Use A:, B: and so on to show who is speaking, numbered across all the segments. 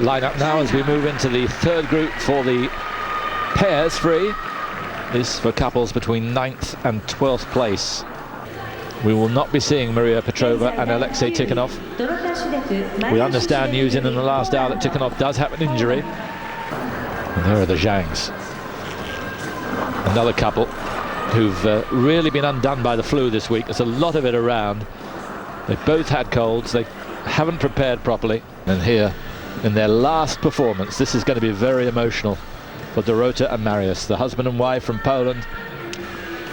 A: Line up now as we move into the third group for the pairs free. This for couples between 9th and 12th place. We will not be seeing Maria Petrova and Alexei Tikhonov. We understand news in the last hour that Tikhonov does have an injury. And there are the Zhangs. Another couple who've really been undone by the flu this week. There's a lot of it around. They've both had colds. They haven't prepared properly. And here, in their last performance, this is going to be very emotional for Dorota and Marius. The husband and wife from Poland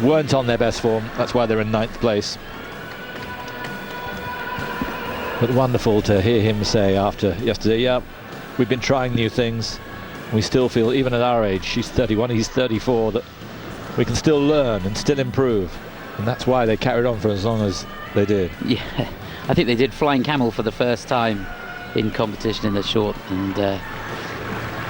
A: weren't on their best form. That's why they're in 9th place. But wonderful to hear him say after yesterday, yeah, we've been trying new things. We still feel, even at our age, she's 31, he's 34, that we can still learn and still improve. And that's why they carried on for as long as they did.
B: Yeah, I think they did flying camel for the first time in competition in the short, and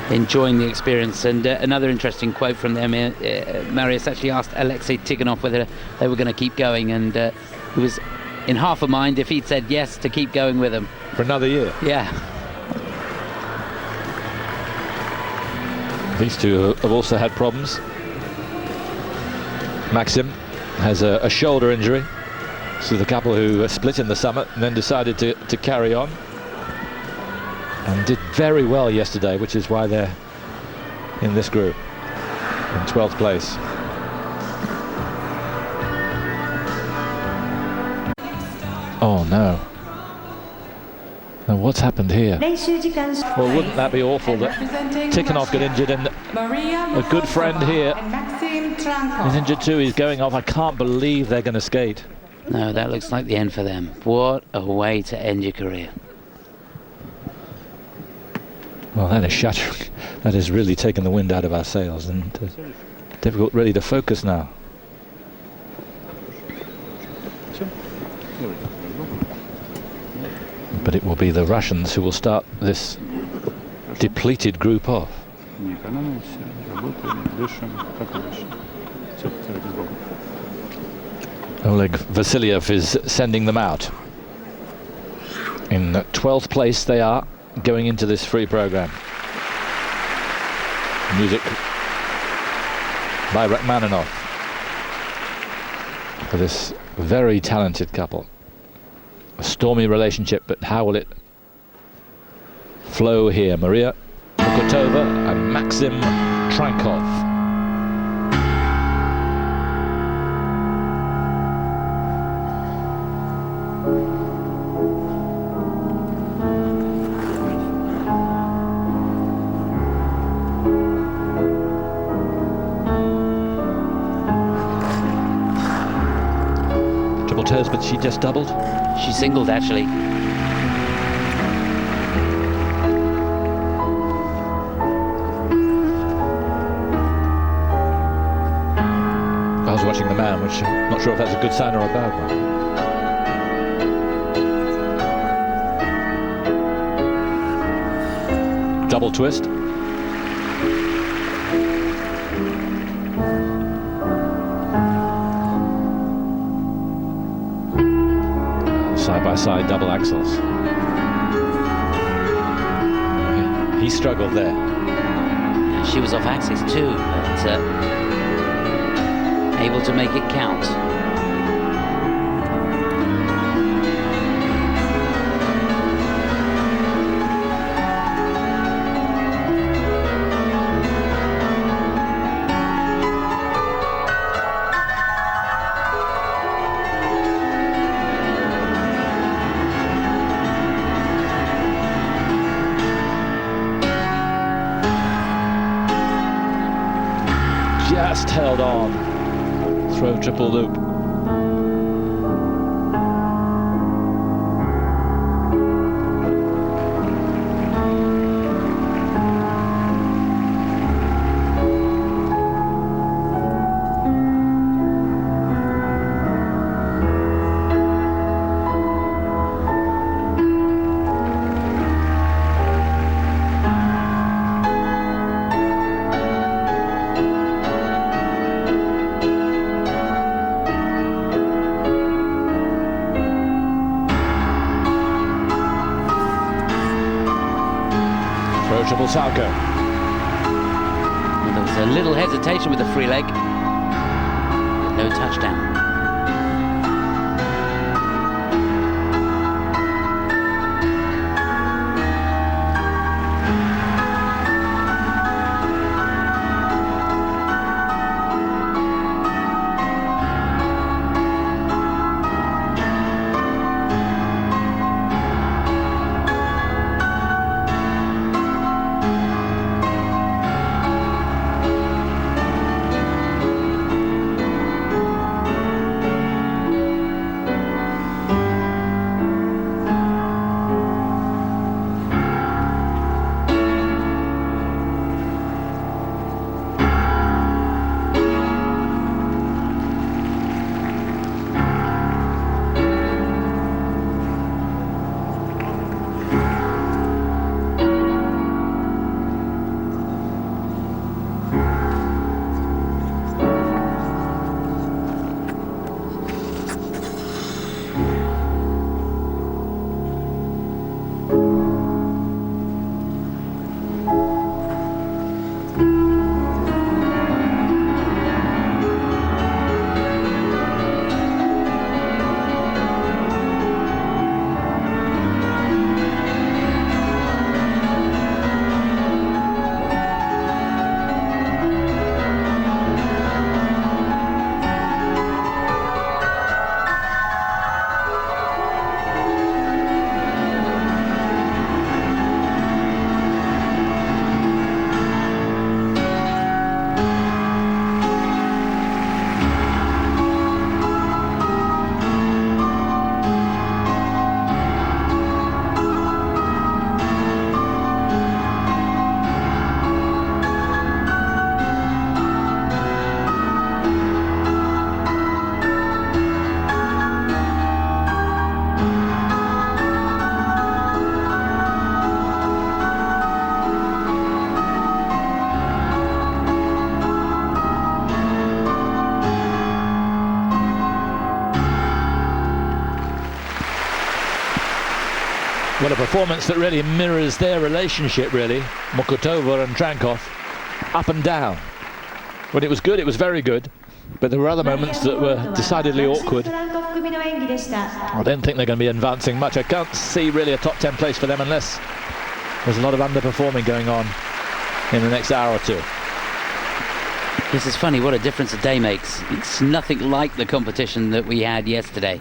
B: enjoying the experience. And another interesting quote from them, Marius actually asked Alexei Tikhonov whether they were going to keep going, and he was in half a mind if he'd said yes to keep going with them.
A: For another year?
B: Yeah.
A: These two have also had problems. Maxim has a shoulder injury. This is the couple who split in the summit and then decided to carry on. And did very well yesterday, which is why they're in this group, in 12th place. Oh no. Now what's happened here? Well, wouldn't that be awful that Tikhonov got injured and a good friend here is injured too. He's going off. I can't believe they're going to skate.
B: No, that looks like the end for them. What a way to end your career.
A: Well, that is shattering. That has really taken the wind out of our sails, and difficult really to focus now. But it will be the Russians who will start this depleted group off. Oleg Vasiliev is sending them out. In 12th place they are, going into this free program. Music by Rachmaninoff for this very talented couple. A stormy relationship, but how will it flow here? Maria Mokotova and Maxim Trankov. But she just doubled.
B: She singled, actually.
A: I was watching the man, which I'm not sure if that's a good sign or a bad one. Double twist. Side-by-side double axels. He struggled there.
B: She was off axis too, but able to make it count.
A: Just held on. Throw triple loop. Throw triple Szolkowy.
B: Well, there was a little hesitation with the free leg. No touchdown.
A: Well, a performance that really mirrors their relationship, really, Mokotova and Trankov, up and down. When it was good, it was very good, but there were other moments that were decidedly awkward. I don't think they're going to be advancing much. I can't see really a top 10 place for them unless there's a lot of underperforming going on in the next hour or two.
B: This is funny, what a difference a day makes. It's nothing like the competition that we had yesterday.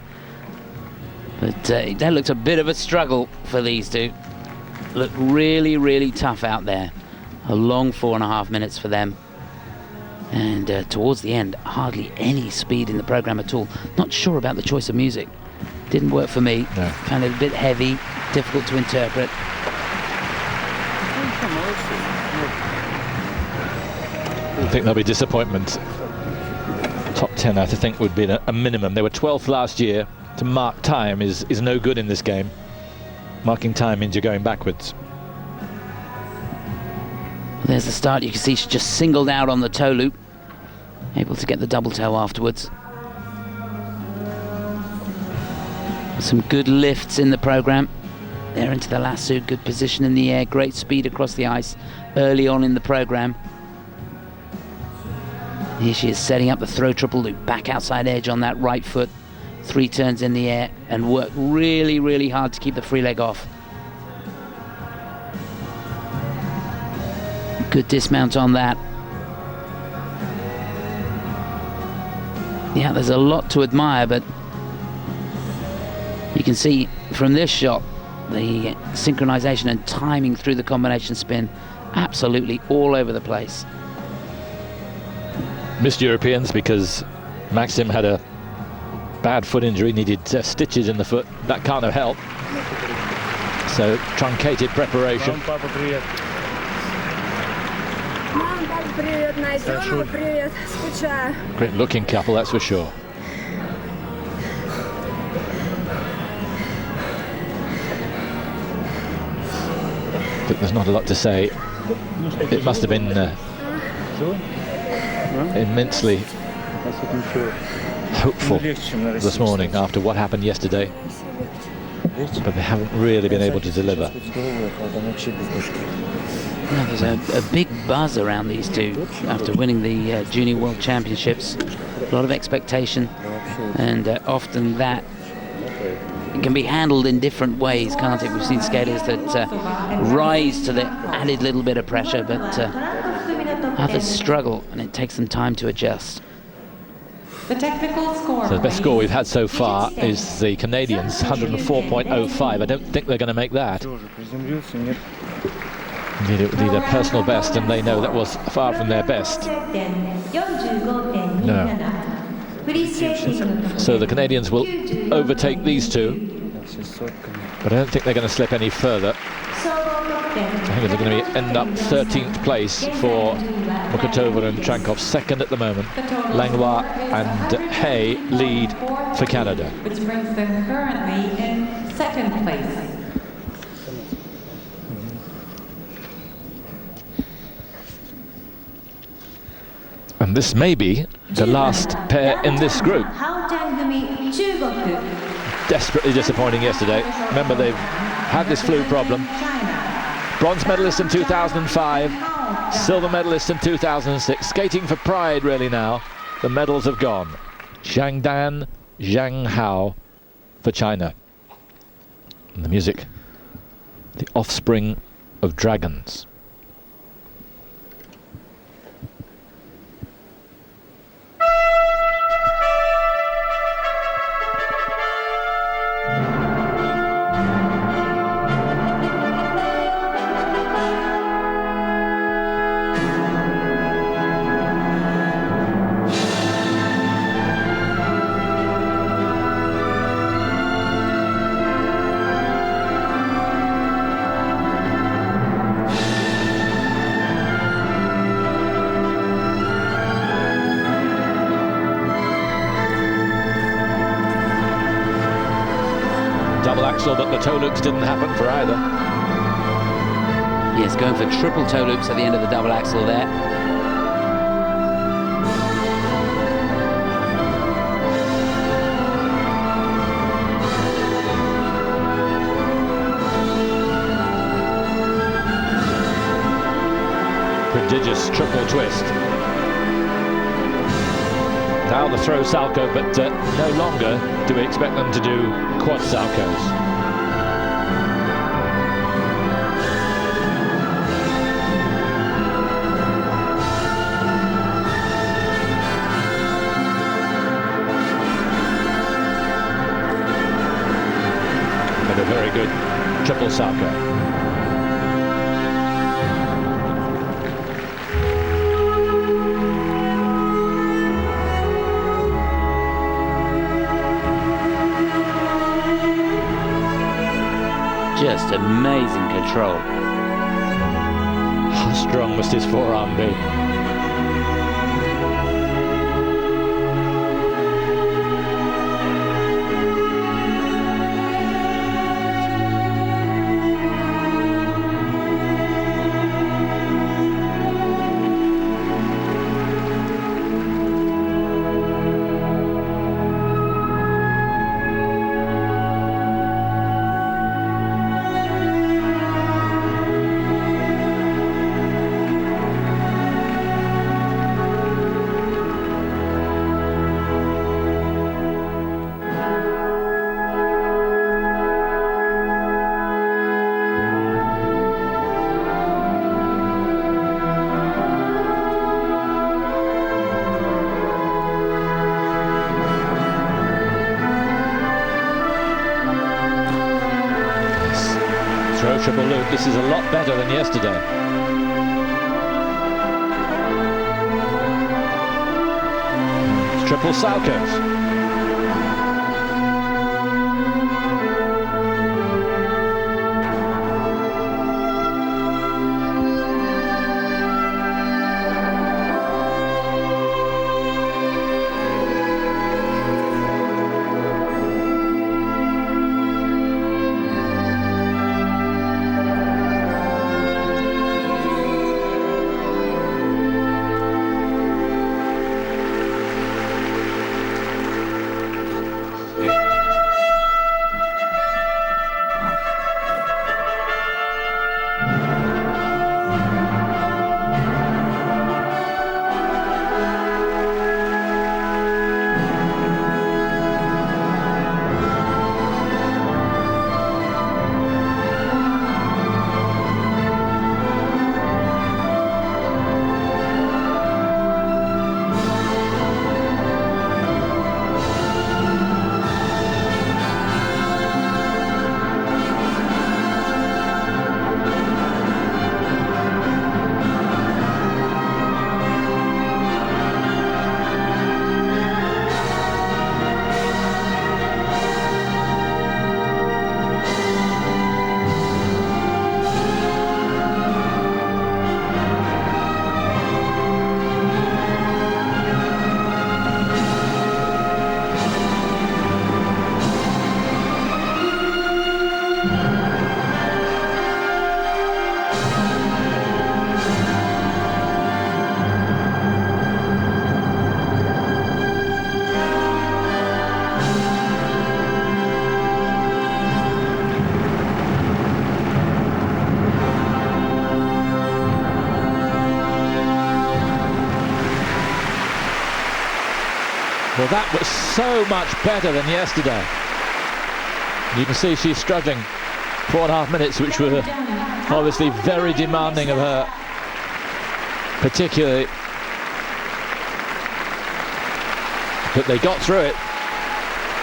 B: But that looked a bit of a struggle for these two. Looked really, really tough out there. A long 4.5 minutes for them. And towards the end, hardly any speed in the program at all. Not sure about the choice of music. Didn't work for me.
A: No.
B: Found it a bit heavy, difficult to interpret.
A: I think there'll be disappointment. Top 10, I think, would be a minimum. They were 12th last year. To mark time is no good in this game. Marking time means you're going backwards.
B: There's the start. You can see she just singled out on the toe loop. Able to get the double toe afterwards. Some good lifts in the program. There into the lasso, good position in the air, great speed across the ice early on in the program. Here she is setting up the throw triple loop, back outside edge on that right foot. 3 turns in the air and work really, really hard to keep the free leg off. Good dismount on that. Yeah, there's a lot to admire, but you can see from this shot the synchronization and timing through the combination spin absolutely all over the place.
A: Missed Europeans because Maxim had a bad foot injury, needed stitches in the foot. That can't have helped. So truncated preparation. Great looking couple, that's for sure. But there's not a lot to say. It must have been immensely hopeful this morning after what happened yesterday, but they haven't really been able to deliver.
B: Now, there's a big buzz around these two after winning the Junior World Championships. A lot of expectation, and often that can be handled in different ways, can't it? We've seen skaters that rise to the added little bit of pressure, but others struggle, and it takes them time to adjust.
C: The technical score.
A: So the best score we've had so far is the Canadians, 104.05. I don't think they're going to make that. Indeed, it would be their personal best, and they know that was far from their best. No. So the Canadians will overtake these two, but I don't think they're going to slip any further. I think they're going to end up 13th place for Mokotova and Trankov, second at the moment. Langlois and Hay lead for Canada.
C: Which brings them currently in second place.
A: And this may be the last pair in this group. Desperately disappointing yesterday. Remember, they've had this flu problem. Bronze medalist in 2005, silver medalist in 2006. Skating for pride, really, now. The medals have gone. Zhang Dan, Zhang Hao for China. And the music, the offspring of dragons. But the toe loops didn't happen for either.
B: Yes, going for triple toe loops at the end of the double axel there.
A: Prodigious triple twist. Now the throw Salcho, but no longer do we expect them to do quad Salchos. But a very good triple Salcho.
B: Just amazing control.
A: How strong must his forearm be? Triple loop. This is a lot better than yesterday. It's triple Salchos. Well, that was so much better than yesterday. You can see she's struggling 4.5 minutes, which were obviously very demanding of her, particularly. But they got through it.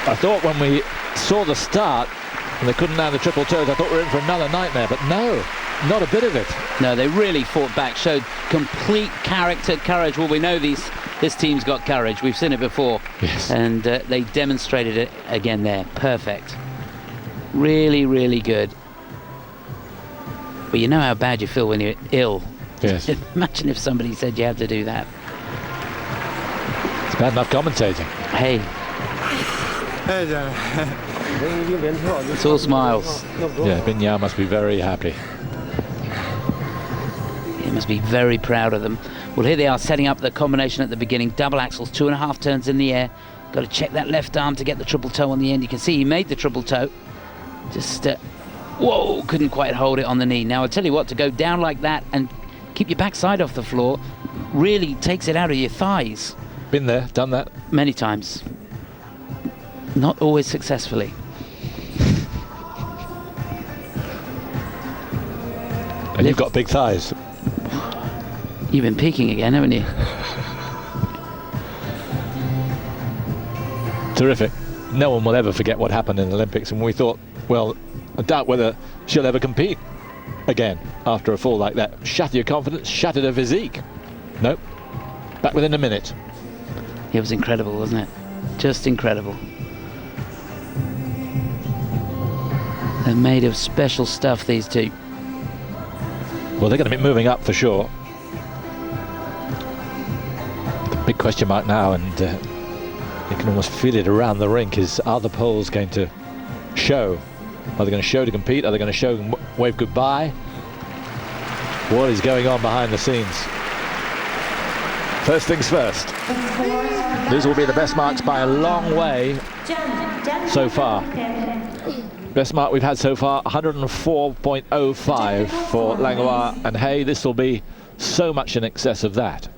A: I thought when we saw the start and they couldn't land the triple toes, I thought we were in for another nightmare, but no, not a bit of it.
B: No, they really fought back, showed complete character, courage. Well, we know this team's got courage. We've seen it before.
A: Yes.
B: And they demonstrated it again there. Perfect. Really, really good. But you know how bad you feel when you're ill.
A: Yes.
B: Imagine if somebody said you had to do that.
A: It's bad enough commentating.
B: Hey. It's all smiles.
A: Yeah, Binyao must be very happy.
B: He must be very proud of them. Well, here they are setting up the combination at the beginning. Double axels, 2.5 turns in the air. Got to check that left arm to get the triple toe on the end. You can see he made the triple toe. Just, whoa, couldn't quite hold it on the knee. Now, I'll tell you what, to go down like that and keep your backside off the floor really takes it out of your thighs.
A: Been there, done that.
B: Many times. Not always successfully.
A: And you've got big thighs.
B: You've been peaking again, haven't you?
A: Terrific. No one will ever forget what happened in the Olympics, and we thought, well, I doubt whether she'll ever compete again after a fall like that. Shattered your confidence, shattered her physique. Nope. Back within a minute.
B: It was incredible, wasn't it? Just incredible. They're made of special stuff, these two.
A: Well, they're going to be moving up for sure. The big question mark now, and you can almost feel it around the rink, is are the Poles going to show? Are they going to show to compete? Are they going to show and wave goodbye? What is going on behind the scenes? First things first. These will be the best marks by a long way so far. Best mark we've had so far, 104.05 for Langlois and Hay. This will be so much in excess of that.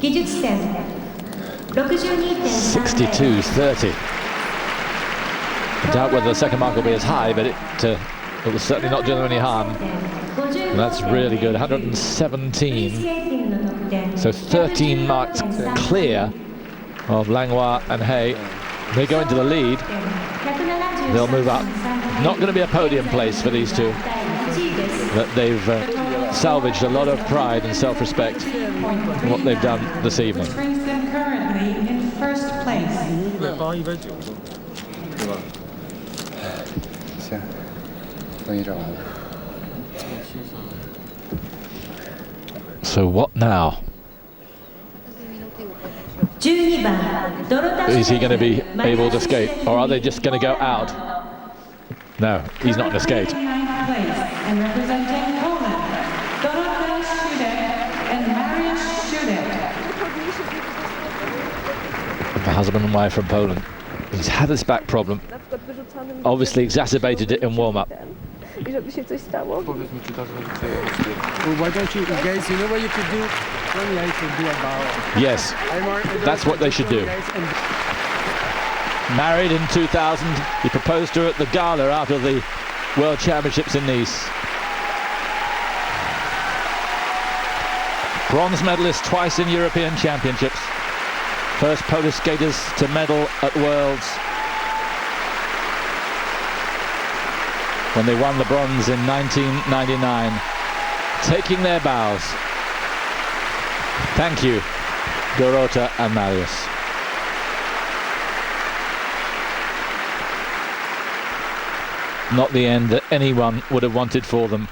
A: 62.30. I doubt whether the second mark will be as high, but it will certainly not do them any harm. And that's really good, 117. So 13 marks clear of Langlois and Hay. They go into the lead. They'll move up. Not going to be a podium place for these two, but they've salvaged a lot of pride and self-respect in what they've done this evening.
C: Which brings them currently in first place.
A: So what now? Is he going to be able to skate, or are they just going to go out? No, he's not going to skate.
C: And representing Poland, Dorota Szudek and Mariusz Szudek.
A: The husband and wife from Poland. He's had this back problem. Obviously exacerbated it in warm-up.
D: Well, why don't you guys, you know what you could do? You could do about.
A: Yes, that's what they should do. Married in 2000, he proposed to her at the gala after the World Championships in Nice. Bronze medalist twice in European Championships. First Polish skaters to medal at Worlds when they won the bronze in 1999. Taking their bows. Thank you, Dorota and Mariusz. Not the end that anyone would have wanted for them.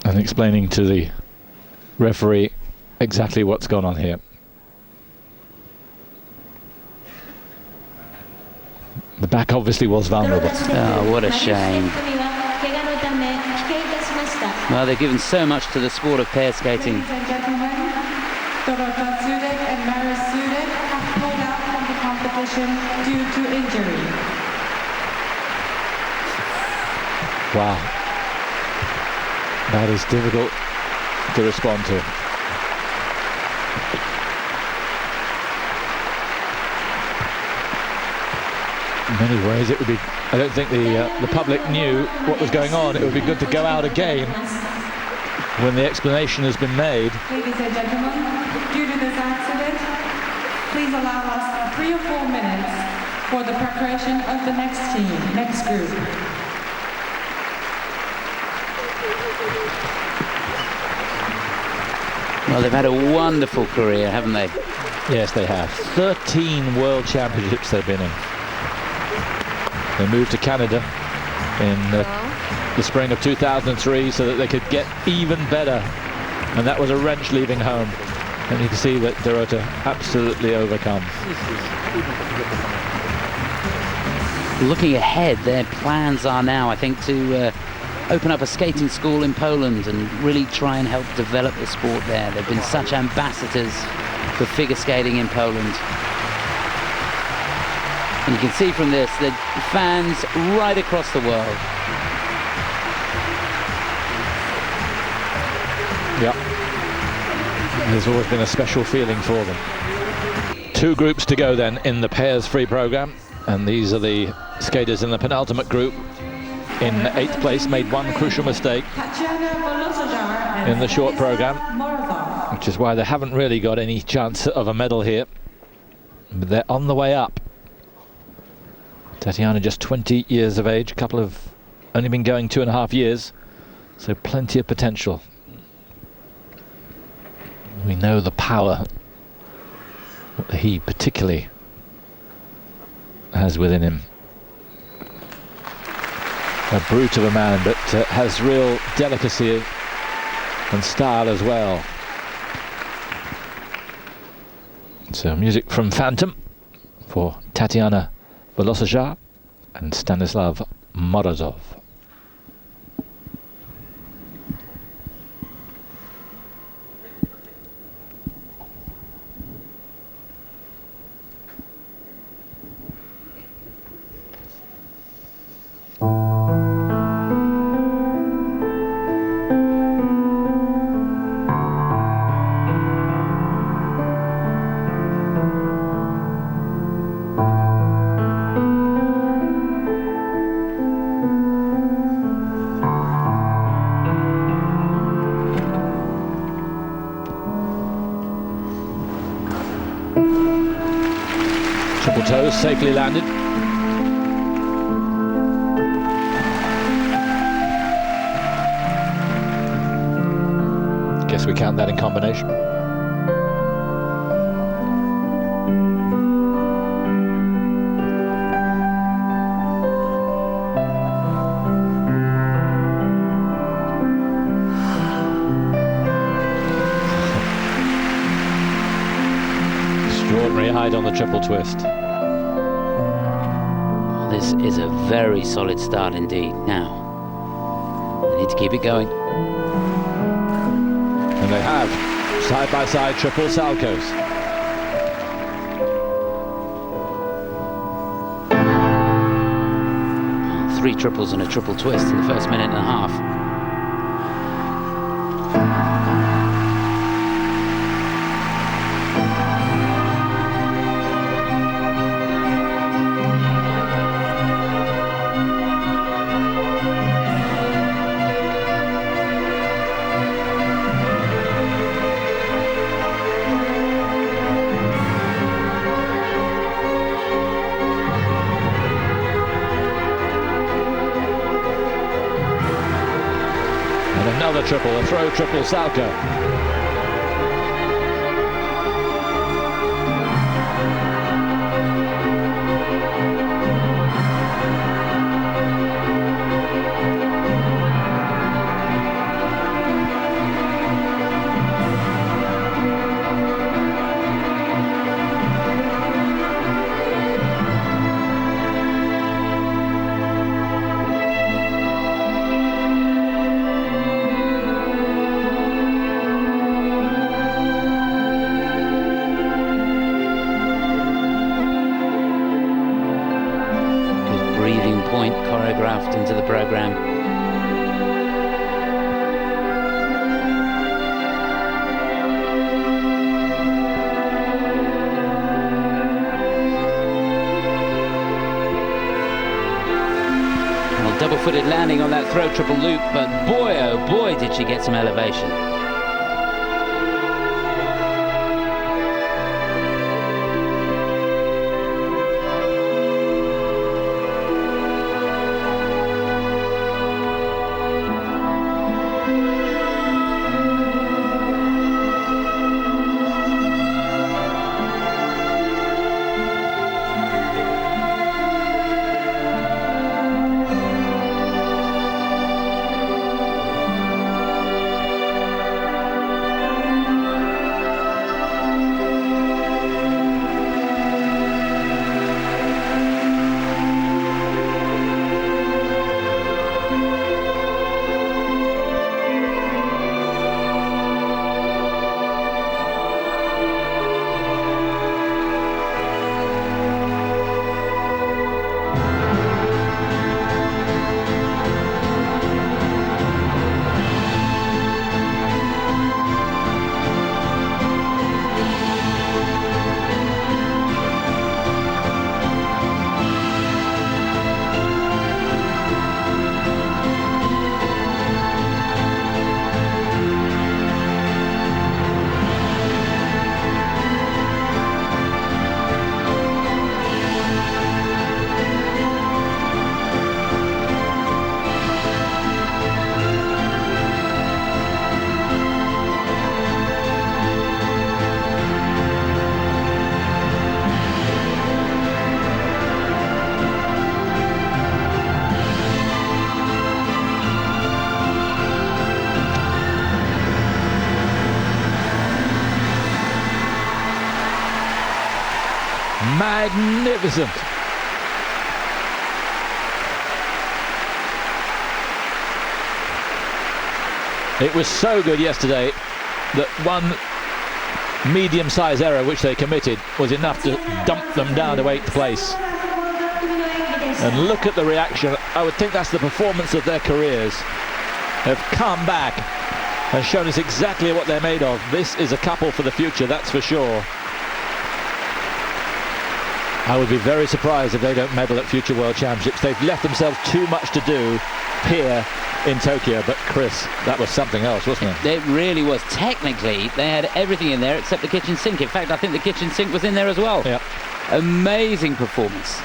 A: And explaining to the referee exactly what's gone on here. The back obviously was vulnerable.
B: Oh, what a shame. Well, they've given so much to the sport of pair skating.
C: Ladies and gentlemen, Dorota Szudek and Mariusz Szudek have pulled out from the competition due to injury.
A: Wow. That is difficult to respond to. In many ways, it would be. I don't think the public knew what was going on. It would be good to go out again when the explanation has been made.
C: Ladies and gentlemen, due to this accident, please allow us 3 or 4 minutes for the preparation of the next group.
B: Well, they've had a wonderful career, haven't they?
A: Yes, they have. 13 World Championships they've been in. They moved to Canada in the spring of 2003 so that they could get even better. And that was a wrench leaving home. And you can see that Dorota absolutely overcome.
B: Looking ahead, their plans are now, I think, to open up a skating school in Poland and really try and help develop the sport there. They've been such ambassadors for figure skating in Poland. And you can see from this, the fans right across the world.
A: Yeah. There's always been a special feeling for them. 2 groups to go then in the pairs free program. And these are the skaters in the penultimate group. In 8th place, made one crucial mistake
C: Tatiana, Volosozhar,
A: in the short program,
C: Morozov.
A: which is why they haven't really got any chance of a medal here. But they're on the way up. Tatiana just 20 years of age, only been going 2.5 years, so plenty of potential. We know the power that he particularly has within him. A brute of a man, but has real delicacy and style as well. So music from Phantom for Tatiana Volosozhar and Stanislav Morozov. Triple toes safely landed. Guess we count that in combination. Extraordinary height on the triple twist.
B: This is a very solid start indeed. Now, they need to keep it going.
A: And they have side-by-side triple salchos.
B: Three triples and a triple twist in the first minute and a half.
A: Another triple, a throw triple salcho. Into the program.
B: double-footed landing on that throw triple loop, but boy, oh boy, did she get some elevation.
A: Magnificent. It was so good yesterday that one medium-sized error which they committed was enough to dump them down to 8th place. And look at the reaction. I would think that's the performance of their careers. Have come back and shown us exactly what they're made of. This is a couple for the future, that's for sure. I would be very surprised if they don't medal at future World Championships. They've left themselves too much to do here in Tokyo, but Chris, that was something else, wasn't it?
B: It really was. Technically, they had everything in there except the kitchen sink. In fact, I think the kitchen sink was in there as well.
A: Yep.
B: Amazing performance.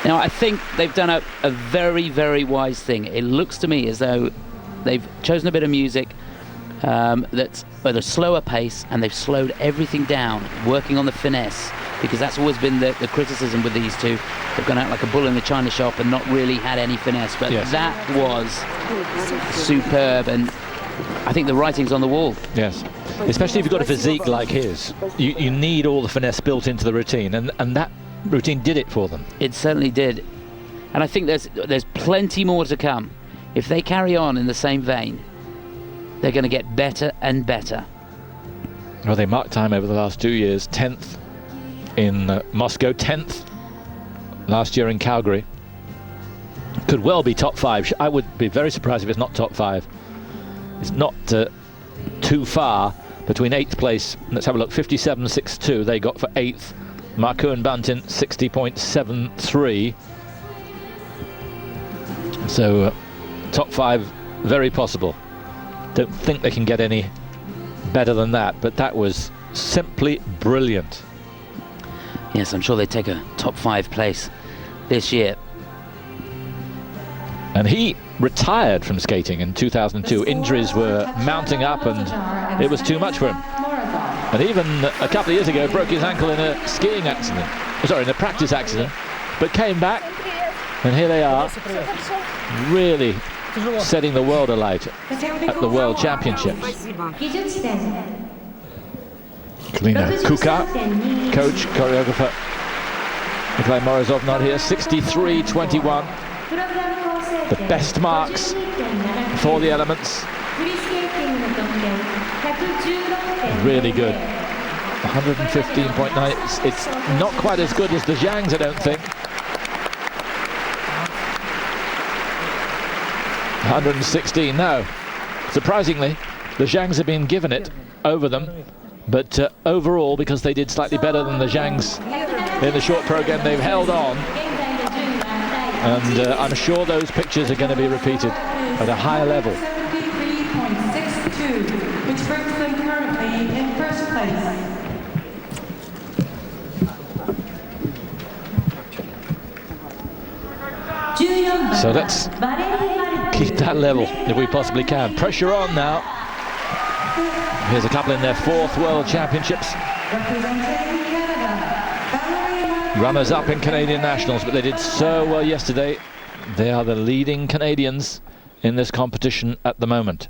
B: Now, I think they've done a very, very wise thing. It looks to me as though they've chosen a bit of music that's at a slower pace, and they've slowed everything down, working on the finesse, because that's always been the criticism with these two. They've gone out like a bull in the china shop and not really had any finesse, but
A: yes,
B: that was superb, and I think the writing's on the wall.
A: Yes, especially if you've got a physique like his. You need all the finesse built into the routine, and that routine did it for them.
B: It certainly did, and I think there's plenty more to come. If they carry on in the same vein, they're going to get better and better.
A: Well, they marked time over the last 2 years. 10th in Moscow, 10th last year in Calgary. Could well be top 5. I would be very surprised if it's not top 5. It's not too far between 8th place. Let's have a look. 57.62 they got for 8th. Marcoux and Buntin 60.73. So top 5 very possible. Don't think they can get any better than that, but that was simply brilliant.
B: Yes, I'm sure they take a top 5 place this year.
A: And he retired from skating in 2002. Injuries were mounting up and it was too much for him. And even a couple of years ago broke his ankle in a skiing accident, sorry, in a practice accident, but came back, and here they are, really setting the world alight at the World Championships. Kalina Kuka, coach, choreographer. Nikolai Morozov not here. 63.21. The best marks for the elements. Really good. 115.9. It's not quite as good as the Zhangs, I don't think. 116. No. Surprisingly, the Zhangs have been given it over them. But overall, because they did slightly better than the Zhangs in the short program, they've held on. And I'm sure those pictures are going to be repeated at a higher level.
C: 73.62, which brings them currently in first place.
A: So let's keep that level if we possibly can. Pressure on now. Here's a couple in their 4th World Championships. Runners up in Canadian Nationals, but they did so well yesterday. They are the leading Canadians in this competition at the moment.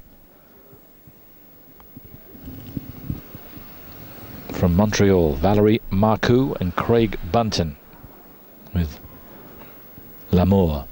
A: From Montreal, Valérie Marcoux and Craig Buntin with L'Amour.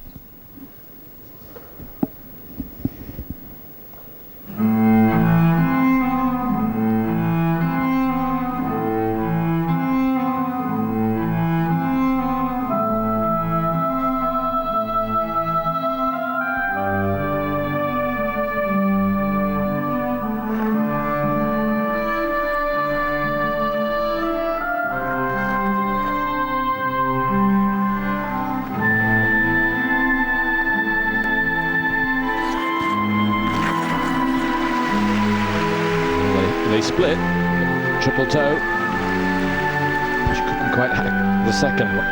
A: They split, triple toe. She couldn't quite hack the second one.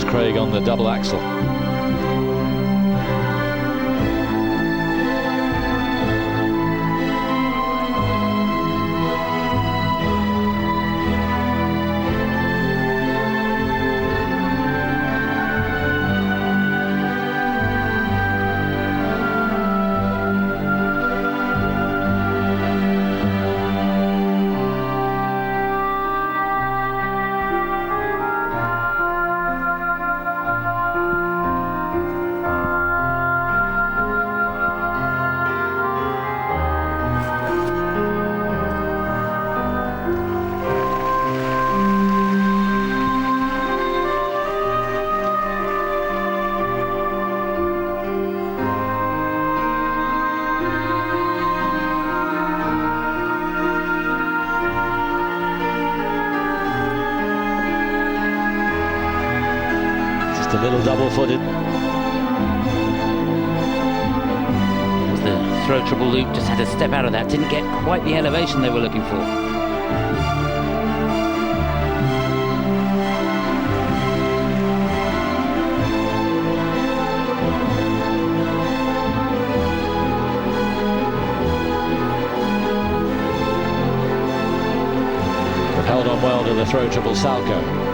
A: Craig on the double axel. A little double-footed.
B: Was the throw triple loop, just had to step out of that, didn't get quite the elevation they were looking for.
A: But held on well to the throw triple Szolkowy.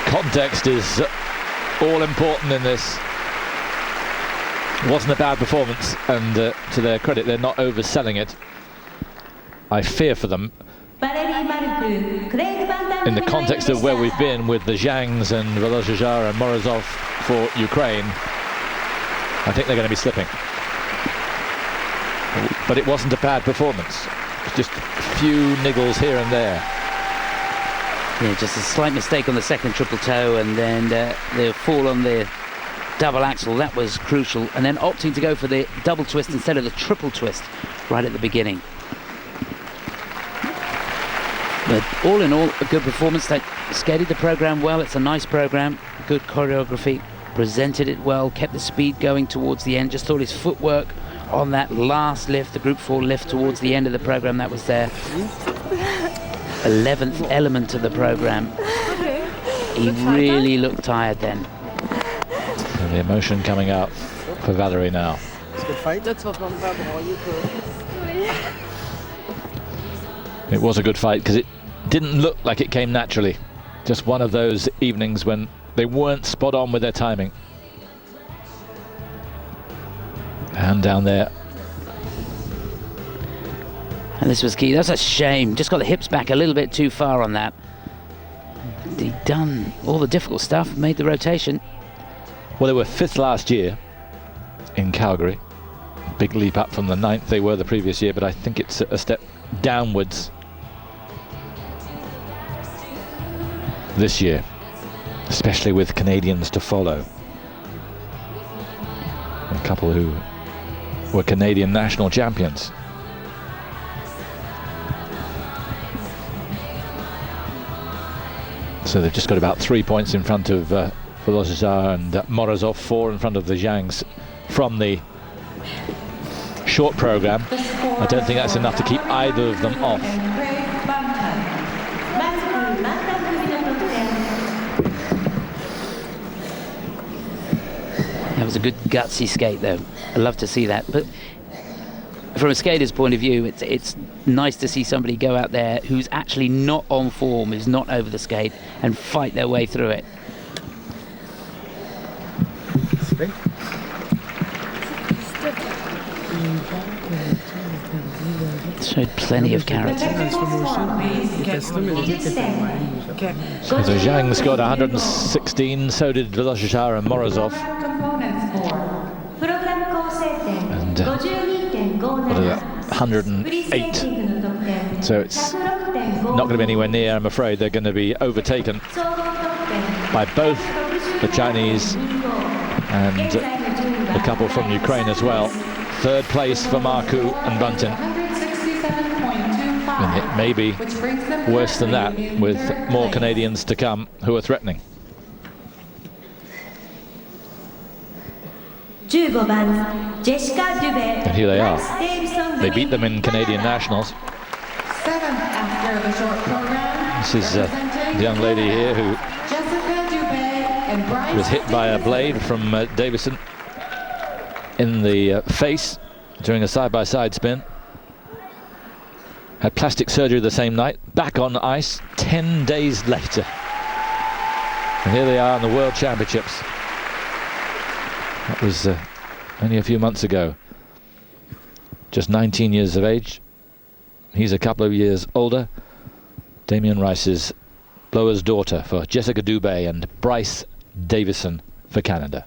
A: Context is all important in this. It wasn't a bad performance, and to their credit, they're not overselling it. I fear for them in the context of where we've been with the Zhangs and Volosozhar and Morozov for Ukraine. I think they're going to be slipping. But it wasn't a bad performance. Just a few niggles here and there.
B: Yeah, just a slight mistake on the second triple toe, and then the fall on the double axel. That was crucial. And then opting to go for the double twist instead of the triple twist right at the beginning. But all in all, a good performance. They skated the program well. It's a nice program, good choreography, presented it well, kept the speed going towards the end. Just thought his footwork on that last lift, the group 4 lift towards the end of the program, that was their 11th element of the program. He really looked tired then.
A: And the emotion coming out for Valérie now. It was a good fight because it didn't look like it came naturally. Just one of those evenings when they weren't spot on with their timing. And down there.
B: And this was key. That's a shame. Just got the hips back a little bit too far on that. He'd done all the difficult stuff, made the rotation.
A: Well, they were 5th last year in Calgary. Big leap up from the 9th they were the previous year, but I think it's a step downwards this year, especially with Canadians to follow. A couple who were Canadian national champions. So they've just got about 3 points in front of Volosozhar and Morozov, 4 in front of the Zhangs from the short program. I don't think that's enough to keep either of them off.
B: That was a good gutsy skate though. I love to see that. But from a skater's point of view, it's nice to see somebody go out there who's actually not on form, who's not over the skate, and fight their way through it. Showed plenty of character.
A: So the Zhang scored 116, so did Volosozhar and Morozov. And 108. So it's not going to be anywhere near, I'm afraid. They're going to be overtaken by both the Chinese and the couple from Ukraine as well. 3rd place for Marcoux and Buntin. And it may be worse than that, with more Canadians to come who are threatening. And here they are. They beat them in Canadian Nationals. This is the young lady here who was hit by a blade from Davison in the face during a side-by-side spin. Had plastic surgery the same night, back on ice 10 days later. And here they are in the World Championships. That was only a few months ago. Just 19 years of age. He's a couple of years older. Damien Rice's blower's daughter for Jessica Dubé and Bryce Davison for Canada.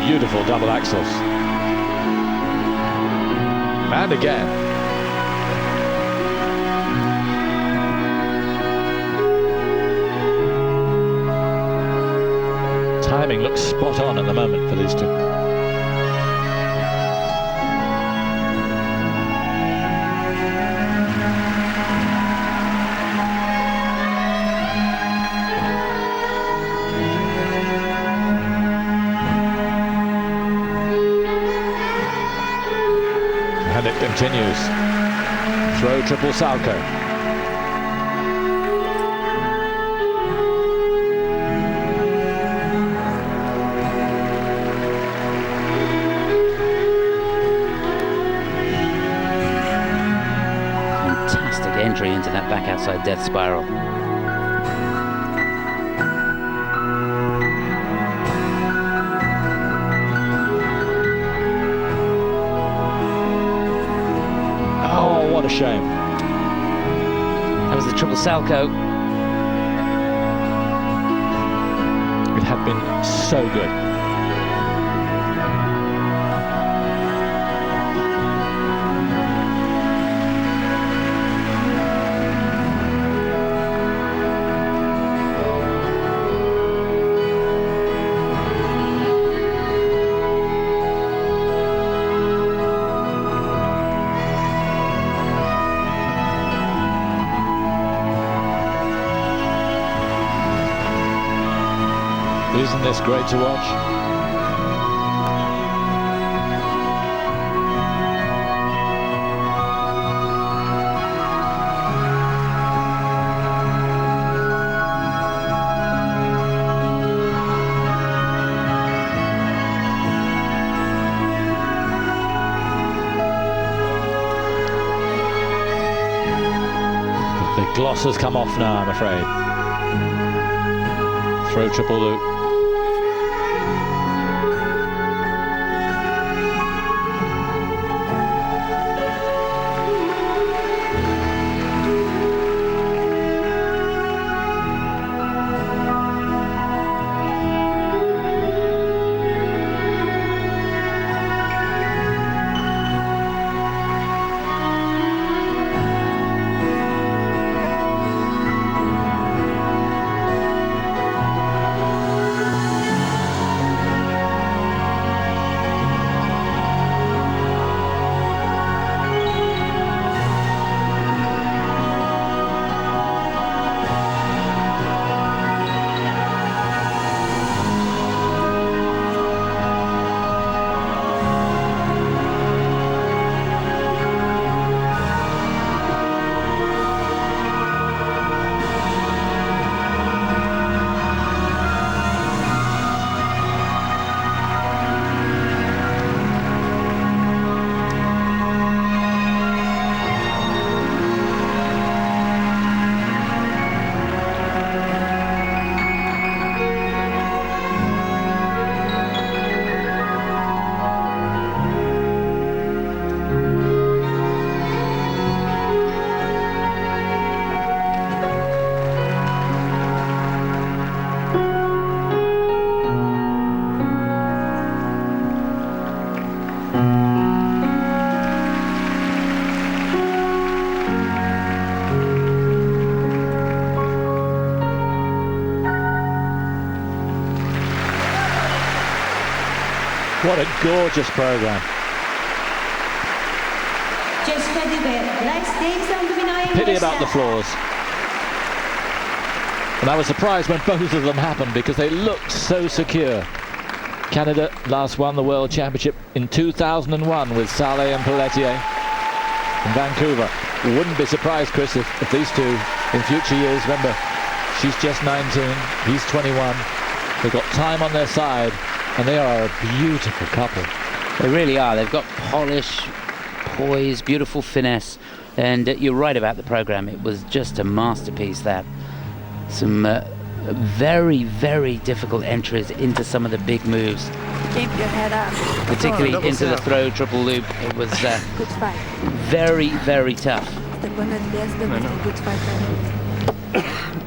A: Beautiful double axels. And again. timing looks spot on at the moment for these two. And it continues. Throw triple Szolkowy.
B: Fantastic entry into that back outside death spiral.
A: What a shame.
B: That was the triple Szolkowy.
A: It had been so good. Isn't this great to watch? The gloss has come off now, I'm afraid. Throw triple loop. What a gorgeous program. Pity about the floors. And I was surprised when both of them happened because they looked so secure. Canada last won the World Championship in 2001 with Saleh and Pelletier in Vancouver. Wouldn't be surprised, Chris, if these two in future years, remember, she's just 19, he's 21. They've got time on their side, and they are a beautiful couple.
B: They really are. They've got polish, poise, beautiful finesse. And you're right about the program. It was just a masterpiece, that. Some very, very difficult entries into some of the big moves.
E: Keep your head up.
B: Particularly into the throw triple loop. It was
E: good fight.
B: Very, very tough.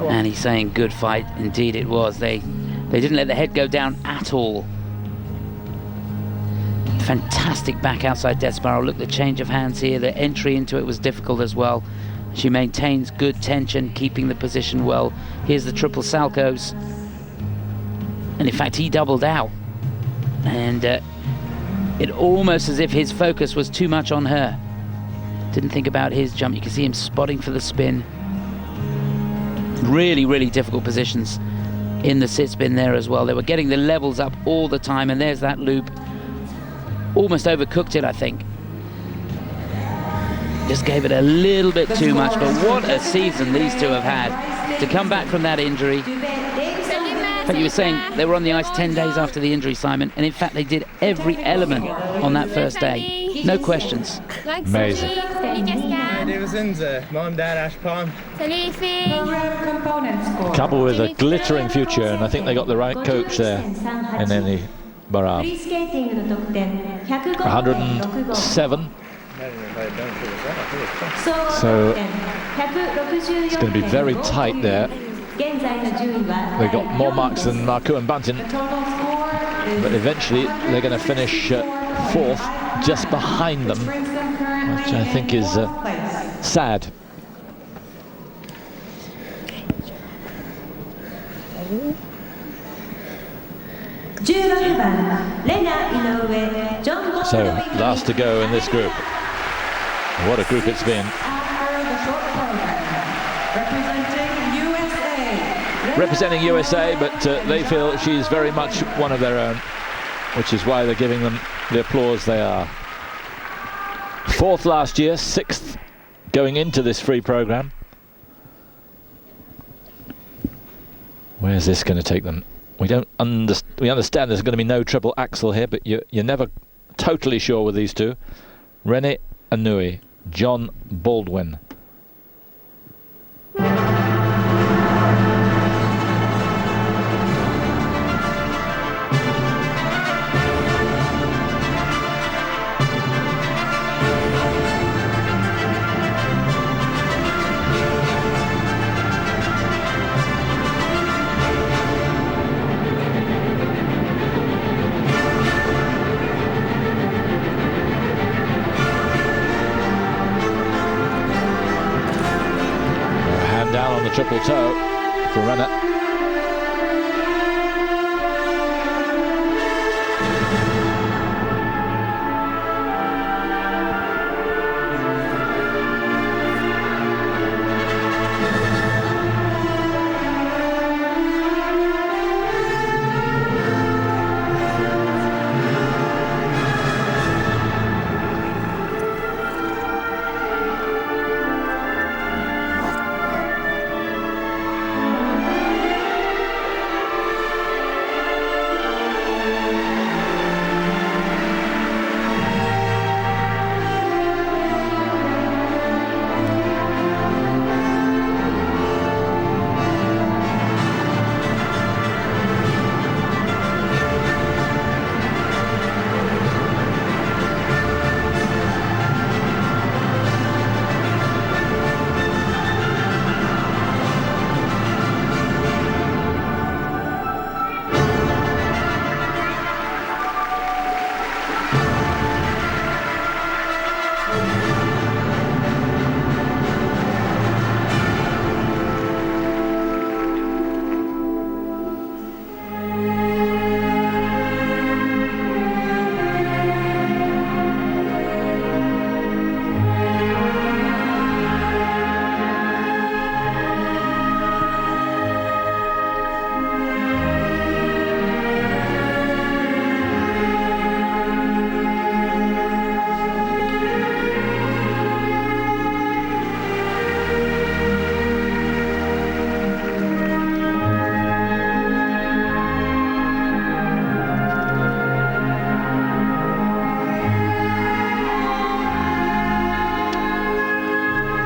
B: And he's saying good fight. Indeed it was. They didn't let the head go down at all. Fantastic back outside death spiral. Look, the change of hands here. The entry into it was difficult as well. She maintains good tension, keeping the position well. Here's the triple Szolkows. And in fact, he doubled out. And it almost as if his focus was too much on her. Didn't think about his jump. You can see him spotting for the spin. Really, really difficult positions in the sit spin there as well. They were getting the levels up all the time, and there's that loop. Almost overcooked it, I think. Just gave it a little bit too much, but what a season these two have had. To come back from that injury. In fact, you were saying they were on the ice 10 days after the injury, Simon, and in fact they did every element on that first day. No questions.
A: Amazing. Couple with a glittering future, and I think they got the right coach there in Inoue Barab. 107. So it's going to be very tight there. They got more marks than Marcoux and Buntin, but eventually they're going to finish fourth, just behind them, which I think is sad. So last to go in this group. What a group it's been. Representing USA, but they feel she's very much one of their own, which is why they're giving them the applause they are. Fourth last year, sixth going into this free program. Where's this going to take them? We understand there's going to be no triple axel here, but you're never totally sure with these two. Rena, Inoue, John, Baldwin. Triple toe for Rena.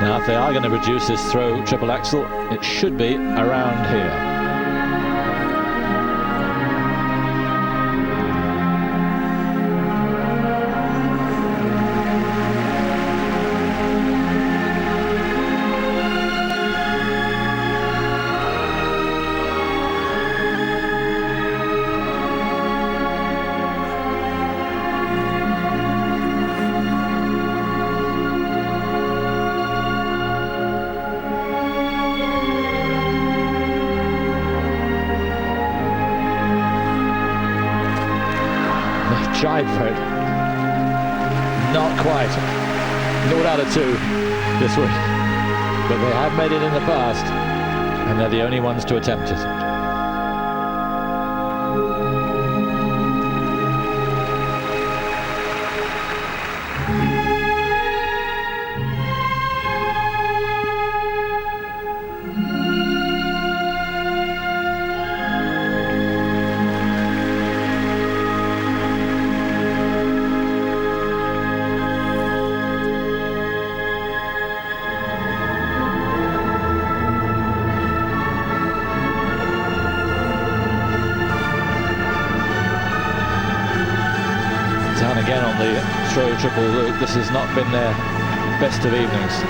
A: Now, if they are going to reduce this throw triple axel, it should be around here. shied for it. Not quite. 0 out of 2 this week. But they have made it in the past, and they're the only ones to attempt it. Again on the throw triple loop. This has not been their best of evenings.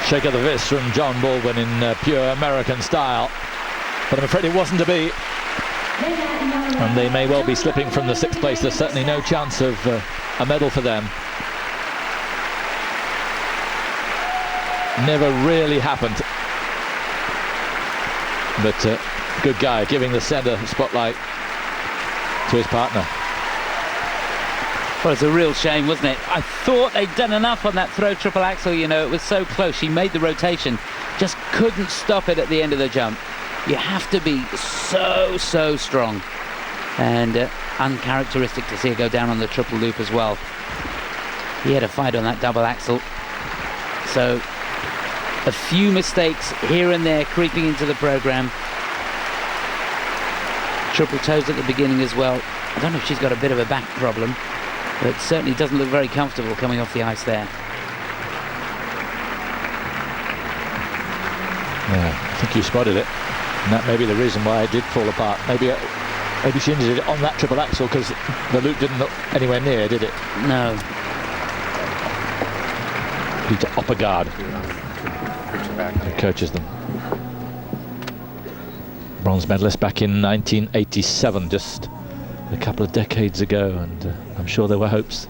A: Shake of the fist from John Baldwin in pure American style, but I'm afraid it wasn't to be, and they may well be slipping from the 6th place. There's certainly no chance of a medal for them. Never really happened, but good guy giving the centre spotlight to his partner.
B: Well, it's a real shame, wasn't it? I thought they'd done enough on that throw triple axel, you know, it was so close. She made the rotation, just couldn't stop it at the end of the jump. You have to be so strong. And uncharacteristic to see her go down on the triple loop as well. He had a fight on that double axel. So, a few mistakes here and there creeping into the program. Triple toes at the beginning as well. I don't know if she's got a bit of a back problem, but certainly doesn't look very comfortable coming off the ice there.
A: Yeah, I think you spotted it, and that may be the reason why it did fall apart. Maybe she injured it on that triple axel because the loop didn't look anywhere near, did it?
B: No.
A: Peter Oppergaard, who coaches them. Bronze medalist back in 1987, just a couple of decades ago, and I'm sure there were hopes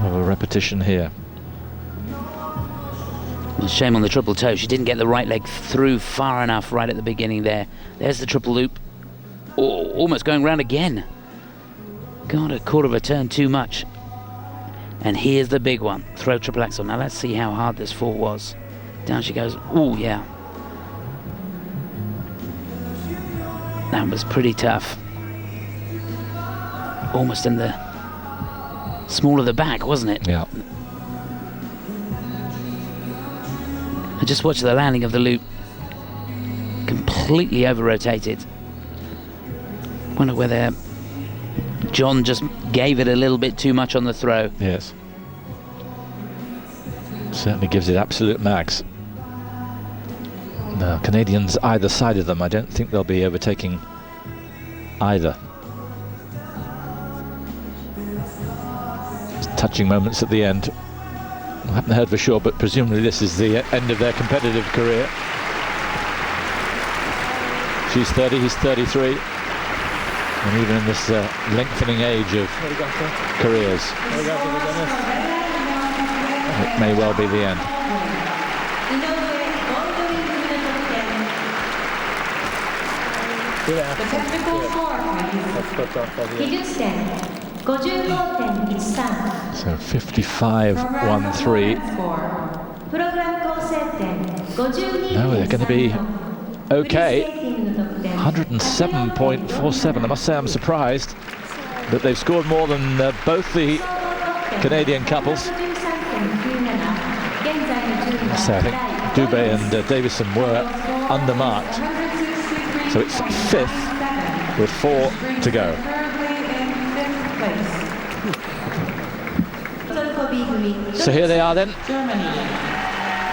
A: of a repetition here.
B: Well, shame on the triple toe. She didn't get the right leg through far enough right at the beginning there. There's the triple loop. Oh, almost going round again. God, a quarter of a turn too much. And here's the big one. Throw triple axel. Now let's see how hard this fall was. Down she goes. Oh, yeah. That was pretty tough. Almost in the small of the back, wasn't it?
A: Yeah.
B: I just watched the landing of the loop. Completely over-rotated. Wonder whether John just gave it a little bit too much on the throw.
A: Yes. Certainly gives it absolute max. No, Canadians either side of them. I don't think they'll be overtaking either. Touching moments at the end. I haven't heard for sure, but presumably this is the end of their competitive career. She's 30, he's 33. And even in this lengthening age of careers, it may well be the end.
C: The technical score, please.
A: So 55.13. No, they're going to be okay. 107.47. I must say I'm surprised that they've scored more than both the Canadian couples. I must say, I think Dubé and Davison were undermarked. So it's 5th with 4 to go.
C: Currently in 5th place.
A: So here they are then,
C: Germany.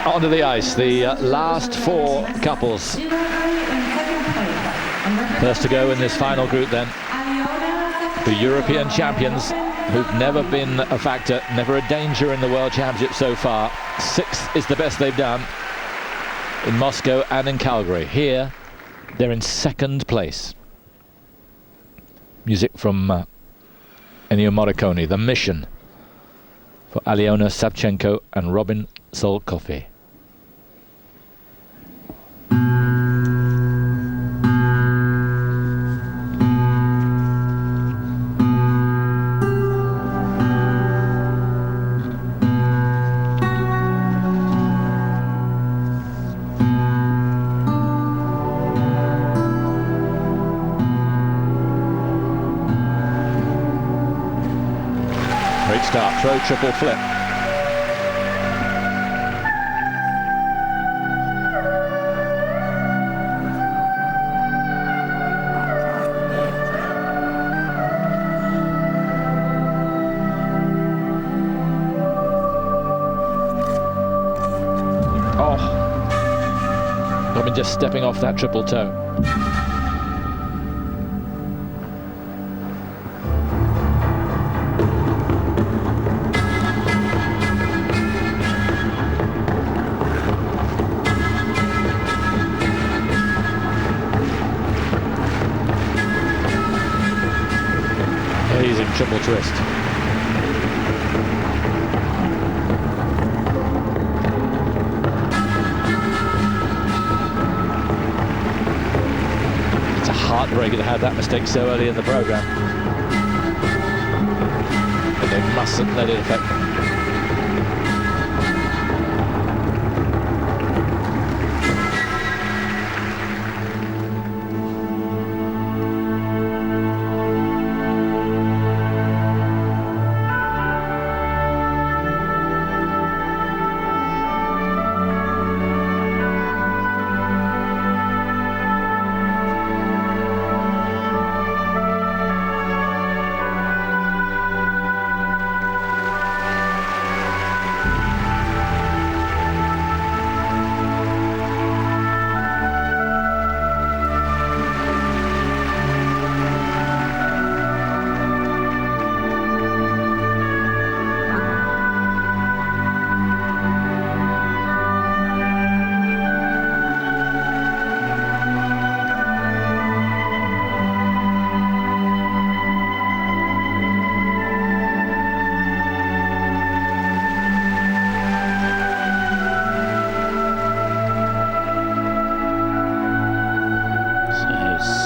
A: onto the ice, the last 4 couples.
C: Inoue in 2nd place. And
A: First to go in this final group then,
C: Aliona,
A: the European champions who've never been a factor, never a danger in the World Championship so far. 6th is the best they've done in Moscow and in Calgary. Here, they're in 2nd place. Music from Ennio Morricone, The Mission, for Aliona, Savchenko and Robin Szolkowy. Great start, throw, triple flip. Oh, Robin just stepping off that triple toe. Amazing triple twist. It's a heartbreaker to have that mistake so early in the program. But they mustn't let it affect them.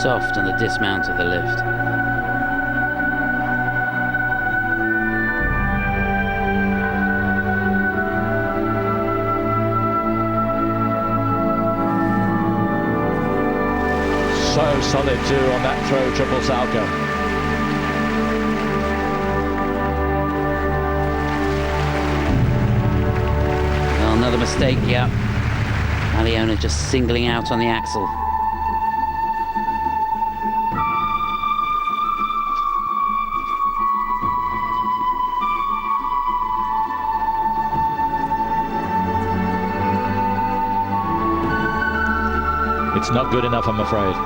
B: Soft on the dismount of the lift.
A: So solid too on that throw, triple Salchow.
B: Well, another mistake, yeah. Aliona just singling out on the axle.
A: It's not good enough, I'm afraid.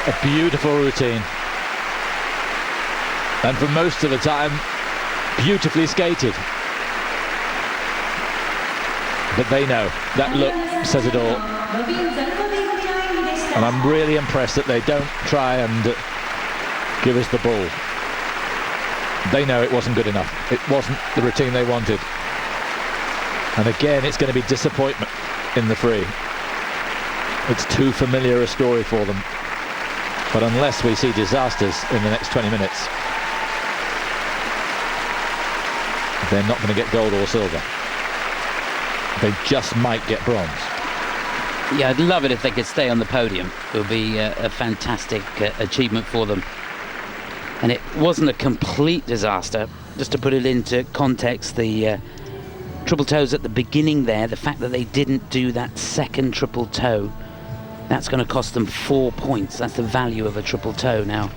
A: A beautiful routine. And for most of the time, beautifully skated. But they know. That look says it all. And I'm really impressed that they don't try and give us the ball. They know it wasn't good enough. It wasn't the routine they wanted. And again, it's going to be disappointment in the free. It's too familiar a story for them. But unless we see disasters in the next 20 minutes, they're not going to get gold or silver. They just might get bronze.
B: Yeah, I'd love it if they could stay on the podium. It would be a fantastic achievement for them. And it wasn't a complete disaster. Just to put it into context, the triple toes at the beginning there, the fact that they didn't do that second triple toe, that's going to cost them 4 points. That's the value of a triple toe. Now,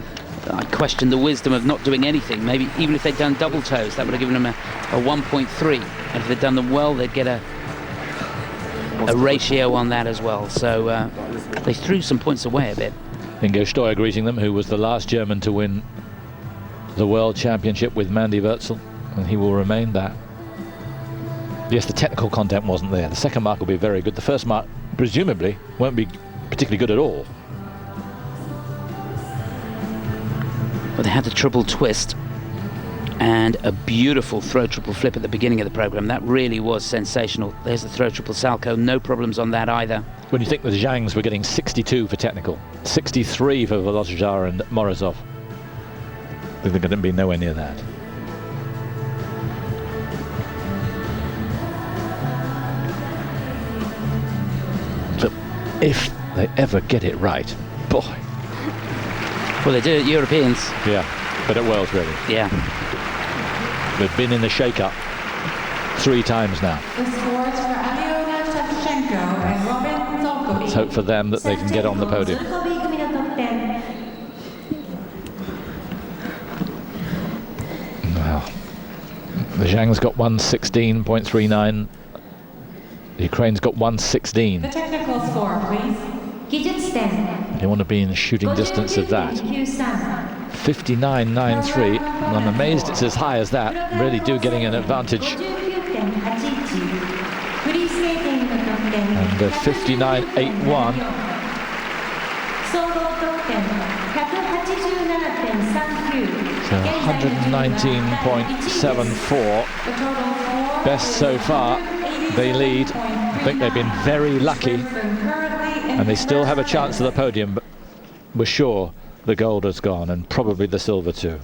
B: I question the wisdom of not doing anything. Maybe even if they'd done double toes, that would have given them a 1.3. And if they'd done them well, they'd get a ratio on that as well. So they threw some points away a bit.
A: Ingo Steuer greeting them, who was the last German to win the World Championship with Mandy Wurzel, and he will remain that. Yes, the technical content wasn't there. The second mark will be very good. The first mark, presumably, won't be particularly good at all.
B: Well, they had the triple twist and a beautiful throw triple flip at the beginning of the program. That really was sensational. There's the throw triple salcho, no problems on that either.
A: When you think the Zhangs were getting 62 for technical, 63 for Volosozhar and Morozov, they're going to be nowhere near that. So if they ever get it right, boy.
B: Well, they do at Europeans.
A: Yeah, but at Worlds really.
B: Yeah.
A: They've been in the shake-up 3 times now.
C: The scores for Aliona, Savchenko and Robin Szolkowy.
A: Let's hope for them that they can get on the podium. Well, the Zhang's got 116.39. Ukraine's got 116.
C: The technical score, please.
A: They want to be in shooting distance of that. 59.93. And I'm amazed it's as high as that. Really do getting an advantage. And 59.81. So 119.74. Best so far. They lead. I think they've been very lucky. And they still have a chance at the podium, but we're sure the gold has gone, and probably the silver too.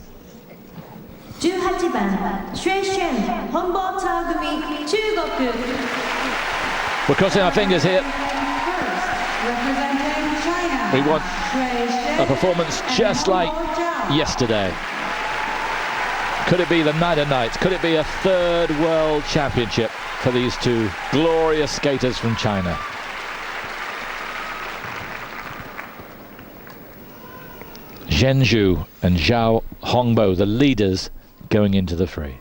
E: 18番、Shen-Zhao、Hongbo組、中国。
A: We're crossing our fingers here. We want a performance just like yesterday. Could it be the night of nights? Could it be a 3rd World Championship for these 2 glorious skaters from China? Zhenzhou and Zhao Hongbo, the leaders, going into the free.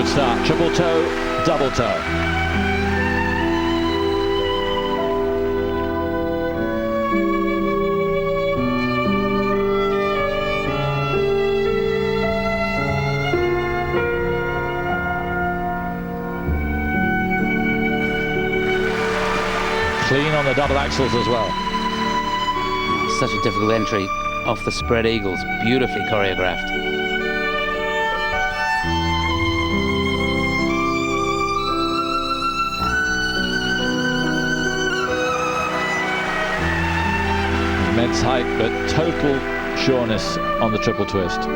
A: Start, triple toe, double toe. Clean on the double axles as well.
B: Such a difficult entry off the spread eagles, beautifully choreographed.
A: Immense height, but total sureness on the triple twist.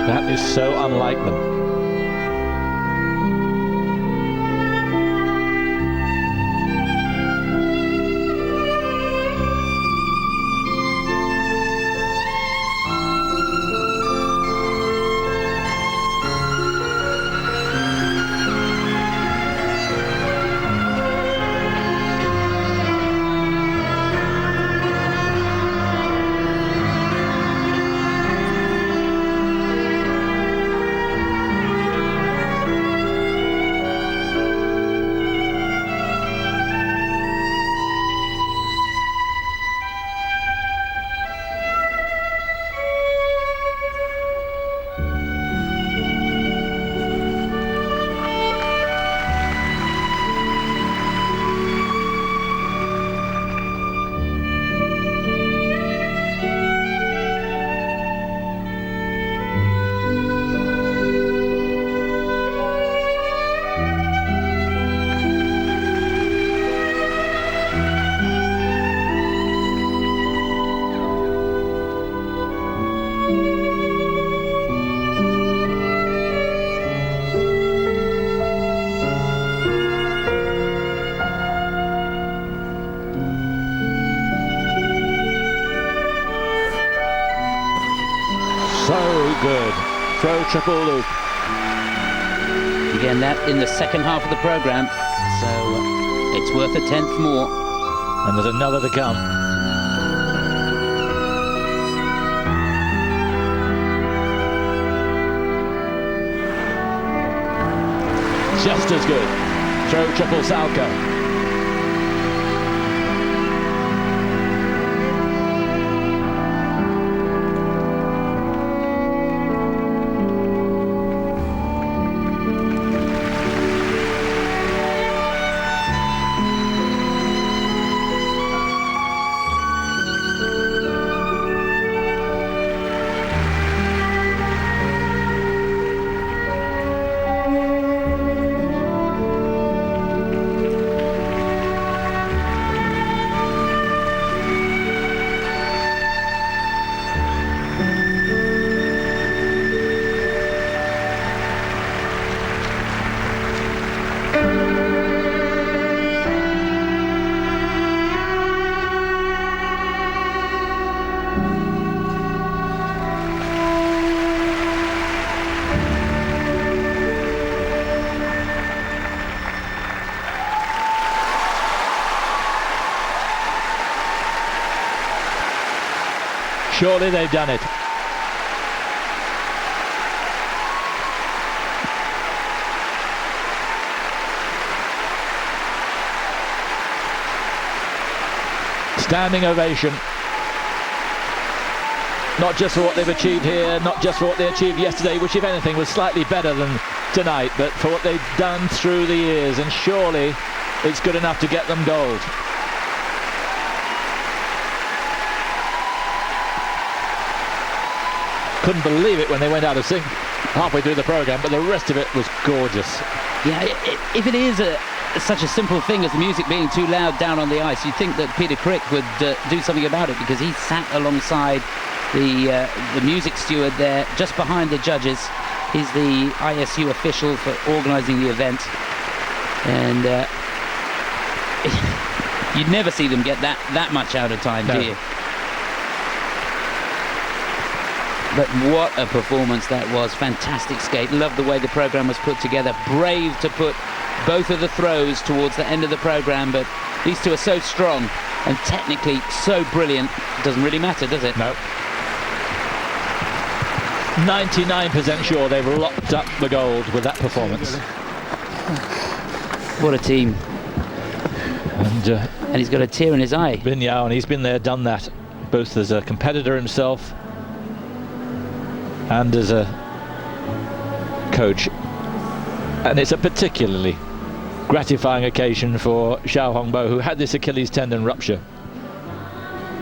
A: That is so unlike them. Good. Throw triple loop.
B: Again, that in the second half of the programme, so it's worth a tenth more.
A: And there's another to come. Just as good. Throw triple Szolkowy. Surely they've done it. Standing ovation. Not just for what they've achieved here, not just for what they achieved yesterday, which if anything was slightly better than tonight, but for what they've done through the years, and surely it's good enough to get them gold. Couldn't believe it when they went out of sync halfway through the programme, but the rest of it was gorgeous.
B: Yeah, if it is such a simple thing as the music being too loud down on the ice, you'd think that Peter Crick would do something about it, because he sat alongside the music steward there, just behind the judges. He's the ISU official for organising the event, and you'd never see them get that much out of time,
A: no.
B: Do you? But what a performance that was. Fantastic skate. Love the way the programme was put together. Brave to put both of the throws towards the end of the programme, but these two are so strong and technically so brilliant. It doesn't really matter, does it?
A: No. 99% sure they've locked up the gold with that performance.
B: What a team.
A: And
B: he's got a tear in his eye.
A: Binyao, and he's been there, done that, both as a competitor himself and as a coach. And it's a particularly gratifying occasion for Zhao Hongbo, who had this Achilles tendon rupture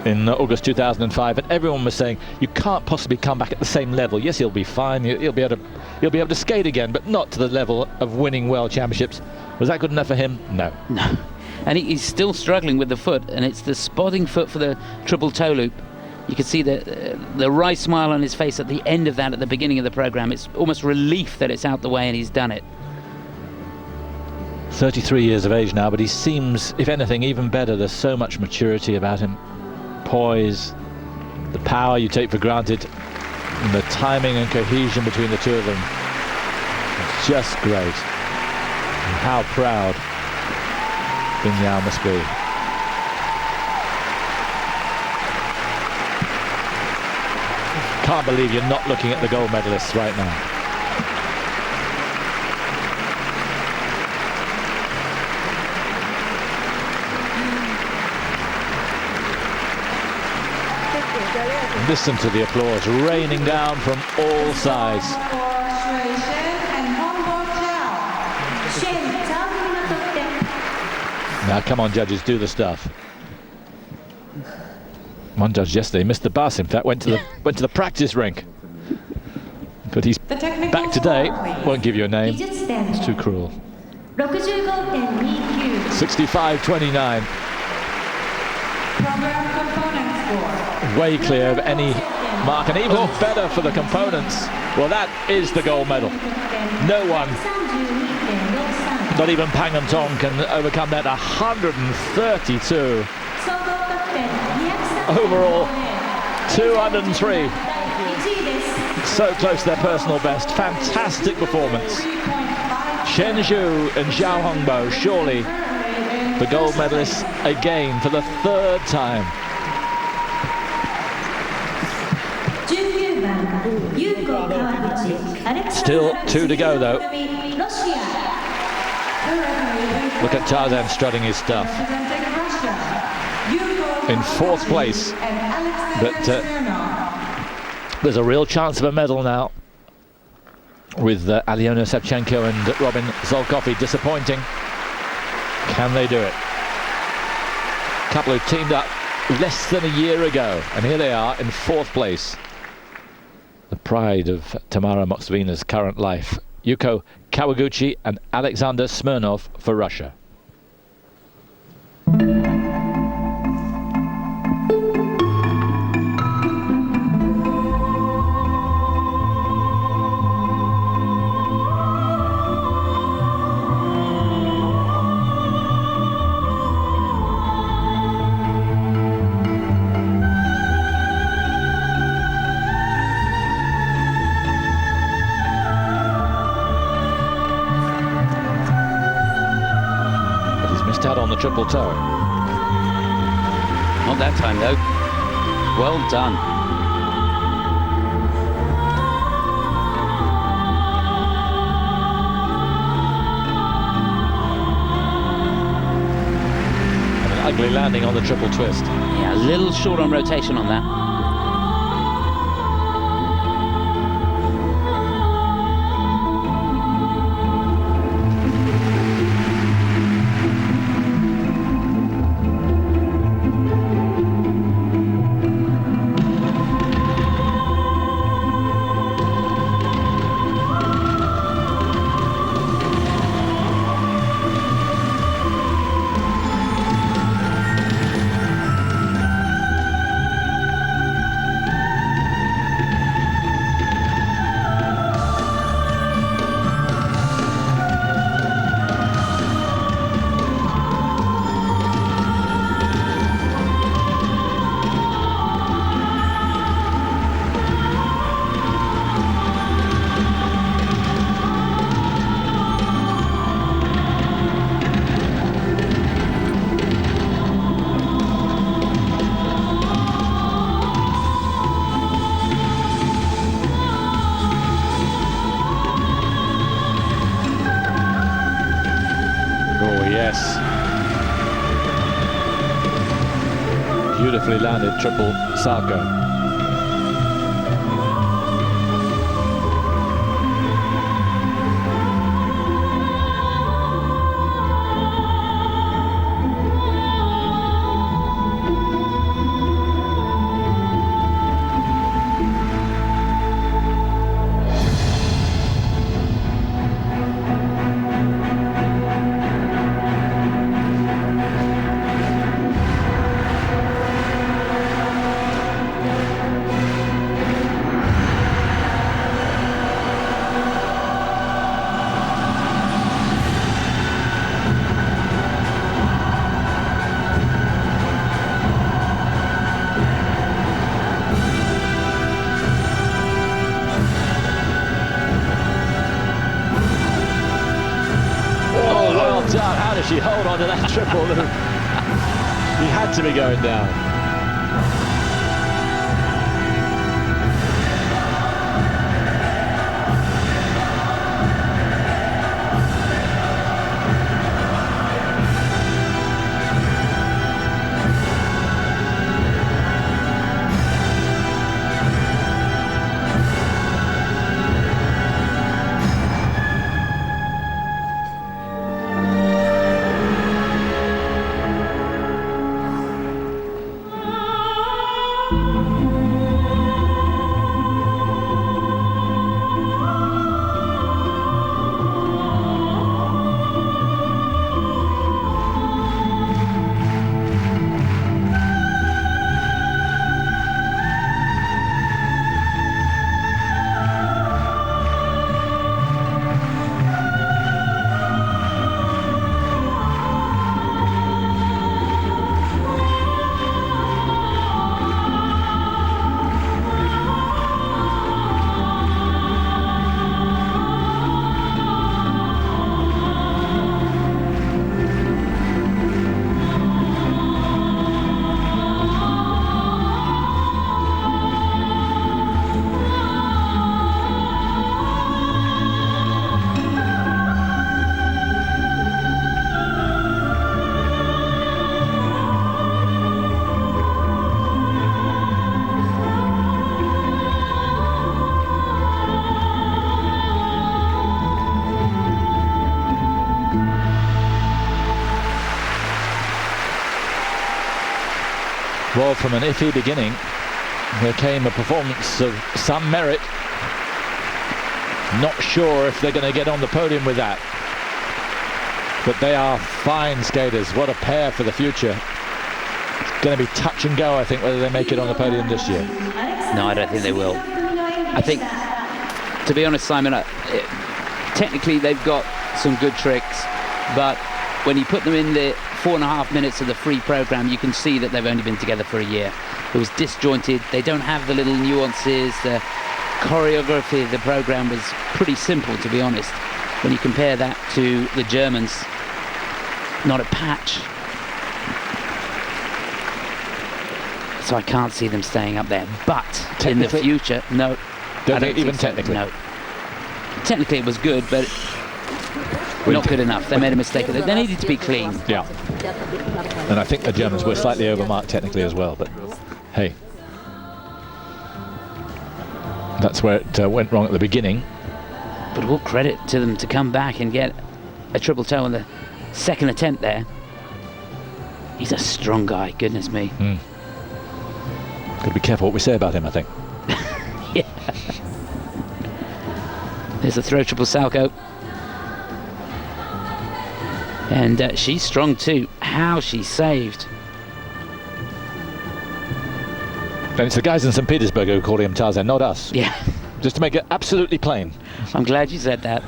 A: in August 2005, and everyone was saying you can't possibly come back at the same level. Yes, he'll be fine, he'll be able to skate again, but not to the level of winning world championships. Was that good enough for him? No.
B: And he's still struggling with the foot, and it's the spotting foot for the triple toe loop You could see the wry smile on his face at the end of that, at the beginning of the program. It's almost relief that it's out the way and he's done it.
A: 33 years of age now, but he seems, if anything, even better. There's so much maturity about him. Poise, the power you take for granted, and the timing and cohesion between the two of them. It's just great. And how proud Bing Yao must be. Can't believe you're not looking at the gold medalists right now. Listen to the applause raining down from all sides. Now come on, judges, do the stuff. One judge yesterday missed the bus, in fact went to the practice rink. But he's back today. Won't give you a name. It's too cruel. 65-29. Way clear of any mark, and even better for the components. Well, that is the gold medal. No one, not even Pang and Tong, can overcome that. 132 overall, 203. So close to their personal best. Fantastic performance. Shen-Zhao and Hongbo, surely the gold medalists again for the third time. Still 2 to go though. Look at Tarzan strutting his stuff. In 4th place. But there's a real chance of a medal now with Aliona, Savchenko and Szolkowy disappointing. Can they do it? A couple who teamed up less than a year ago, and here they are in 4th place. The pride of Tamara Moksvina's current life. Yuko, Kawaguchi and Alexander Smirnov for Russia. On the triple toe.
B: Not that time though. Well done.
A: And an ugly landing on the triple twist.
B: Yeah, a little short on rotation on that.
A: Beautifully landed triple Sarko. she hold on to that triple loop? He had to be going down. Well, from an iffy beginning, there came a performance of some merit. Not sure if they're going to get on the podium with that. But they are fine skaters. What a pair for the future. It's going to be touch and go, I think, whether they make it on the podium this year.
B: No, I don't think they will. I think, to be honest, Simon, technically they've got some good tricks, but when you put them in the 4.5 minutes of the free program, you can see that they've only been together for a year. It was disjointed. They don't have the little nuances. The choreography of the program was pretty simple, to be honest. When you compare that to the Germans, not a patch. So I can't see them staying up there. But in the future, no.
A: Don't think even technically?
B: No. Technically it was good, but not good enough. They made a mistake. They needed to be clean.
A: Yeah. And I think the Germans were slightly overmarked technically as well, but hey. That's where it went wrong at the beginning.
B: But all credit to them to come back and get a triple toe on the second attempt there. He's a strong guy, goodness me.
A: Got to be careful what we say about him, I think.
B: Yeah. There's a throw triple Szolkowy. And she's strong too. How she saved.
A: And it's the guys in St. Petersburg who call him Tarzan, not us.
B: Yeah.
A: Just to make it absolutely plain.
B: I'm glad you said that.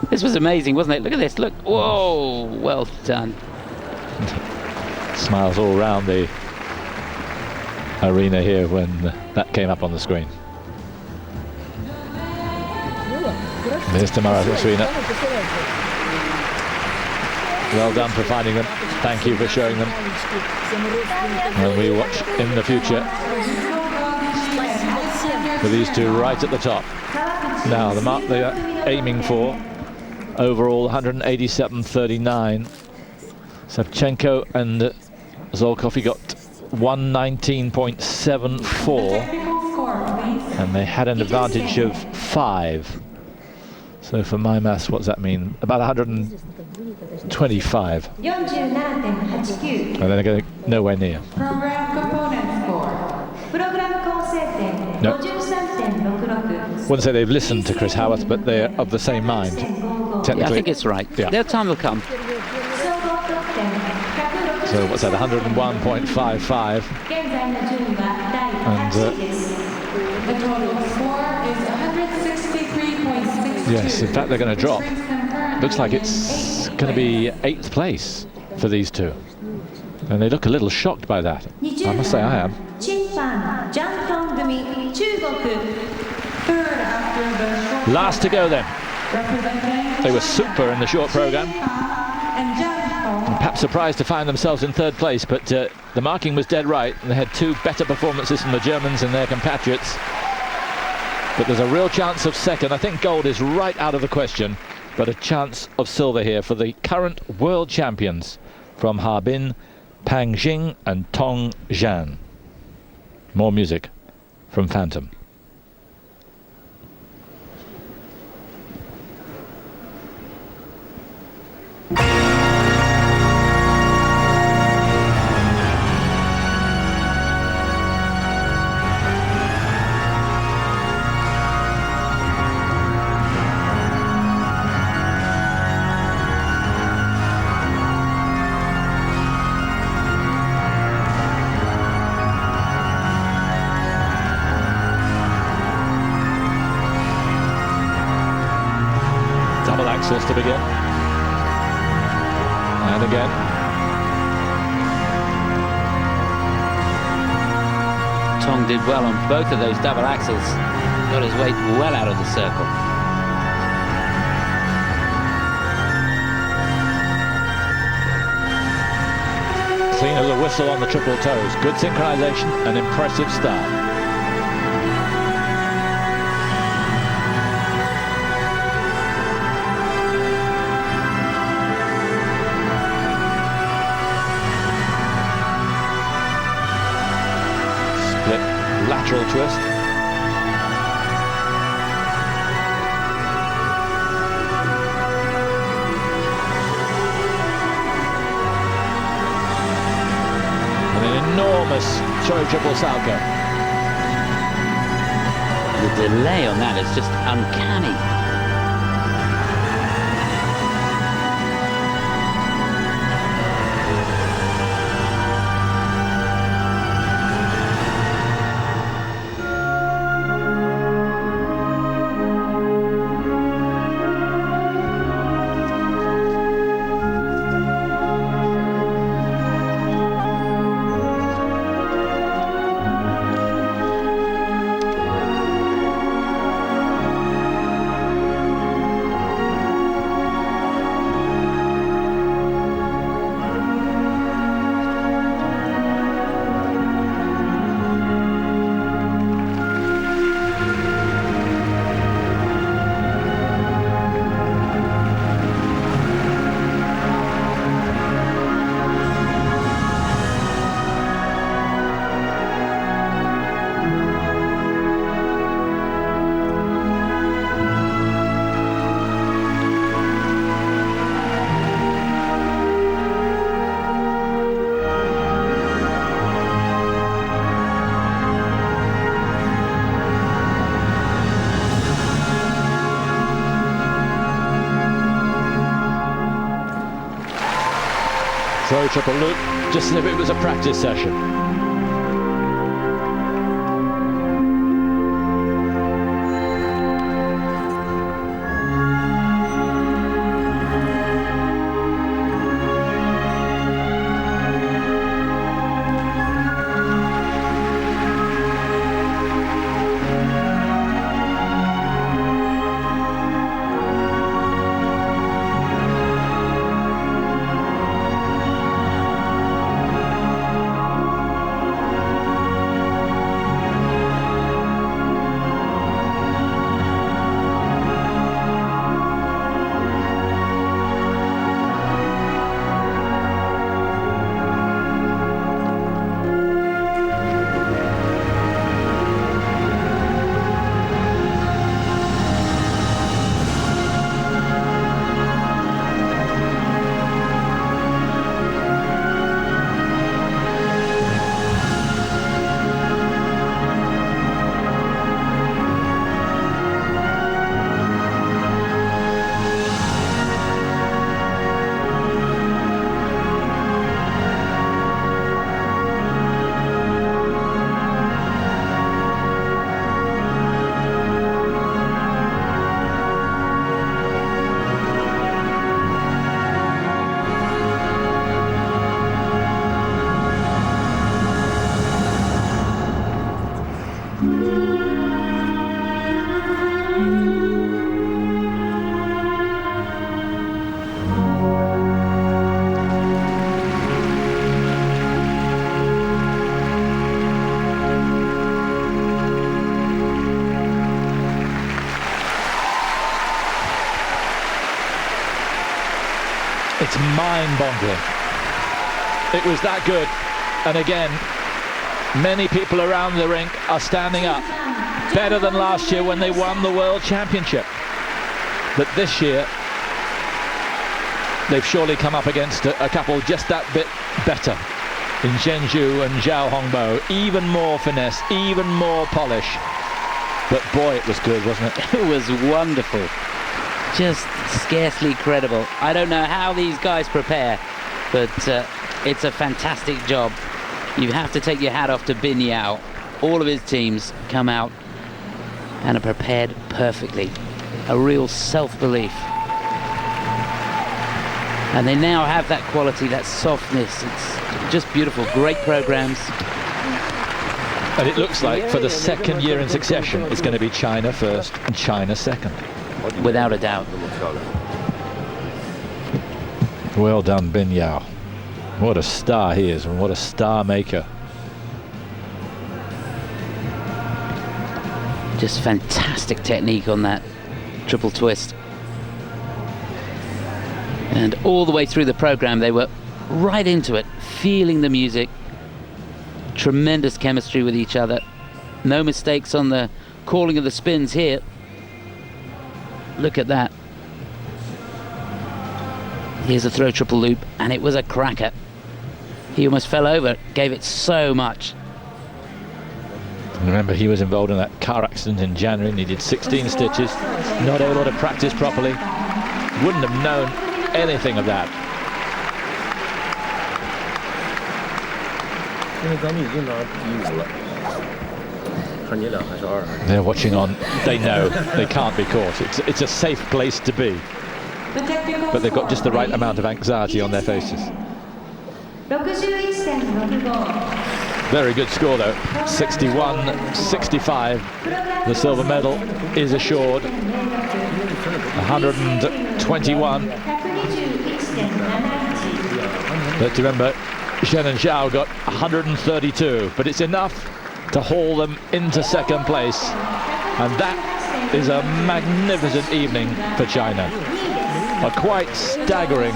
B: This was amazing, wasn't it? Look at this, look. Whoa, well done.
A: Smiles all around the arena here when that came up on the screen. There's Tamara Serena. Well done for finding them. Thank you for showing them. And we watch in the future for these two right at the top. Now the mark they are aiming for, overall 187.39. Savchenko and Szolkowy got 119.74, and they had an advantage of 5. So for my maths, what does that mean? About 125. And they're going nowhere near.
C: Program component score.
A: No. Wouldn't say they've listened to Chris Howarth, but they're of the same mind. Technically.
B: Yeah, I think it's right.
A: Yeah.
B: Their time will come.
A: So what's that, 101.55. And
C: the total score is 163.62.
A: yes, in fact they're going to drop. Looks like it's going to be 8th place for these two. And they look a little shocked by that. I must say I am.
C: Third after the short
A: Last to go then.
C: representing
A: They were super in the short program.
C: and Zhang.
A: Perhaps surprised to find themselves in third place, but the marking was dead right, and they had two better performances from the Germans and their compatriots. But there's a real chance of second. I think gold is right out of the question, but a chance of silver here for the current world champions from Harbin, Pang Jing and Tong Jian. More music from Phantom. To begin, and again.
B: Tong did well on both of those double axels, got his weight well out of the circle.
A: Clean as a whistle on the triple toes, good synchronization, an impressive start. Lateral twist. And an enormous Choi triple Szolkowy.
B: The delay on that is just uncanny.
A: Throw triple loop, just as if it was a practice session. It's mind-boggling. It was that good. And again, many people around the rink are standing up. Better than last year when they won the World Championship. But this year, they've surely come up against a couple just that bit better. In Shen-Zhao and Zhao Hongbo. Even more finesse, even more polish. But boy, it was good, wasn't it?
B: It was wonderful. Just scarcely credible. I don't know how these guys prepare, but it's a fantastic job. You have to take your hat off to Bin Yao. All of his teams come out and are prepared perfectly. A real self-belief. And they now have that quality, that softness. It's just beautiful. Great programs.
A: And it looks like for the second year in succession, it's going to be China first and China second.
B: Without a doubt.
A: Well done, Bin Yao. What a star he is, and what a star maker.
B: Just fantastic technique on that triple twist. And all the way through the program, they were right into it, feeling the music. Tremendous chemistry with each other. No mistakes on the calling of the spins here. Look at that. Here's a throw triple loop, and it was a cracker. He almost fell over, gave it so much.
A: Remember, he was involved in that car accident in January, and he did 16 stitches. Not able to practice properly. Wouldn't have known anything of that. They're watching on. They know they can't be caught. It's a safe place to be. But they've got just the right amount of anxiety on their faces. Very good score though. 61-65. The silver medal is assured. 121. But remember, Shen and Zhao got 132, but it's enough to haul them into second place, and that is a magnificent evening for China. A quite staggering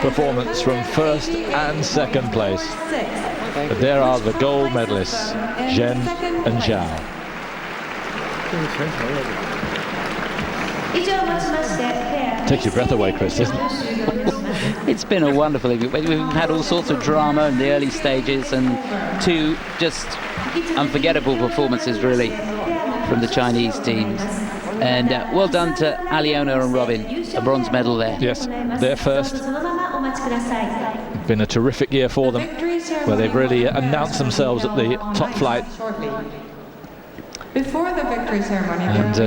A: performance from first and second place. But there are the gold medalists, Zhen and Zhao. Takes your breath away, Chris, doesn't it?
B: It's been a wonderful evening. We've had all sorts of drama in the early stages, and two just unforgettable performances really from the Chinese teams. And well done to Aliona and Robin, a bronze medal there.
A: Yes, they're first. Been a terrific year for them, where they've really announced themselves at the top flight.
C: Before the victory ceremony,
A: And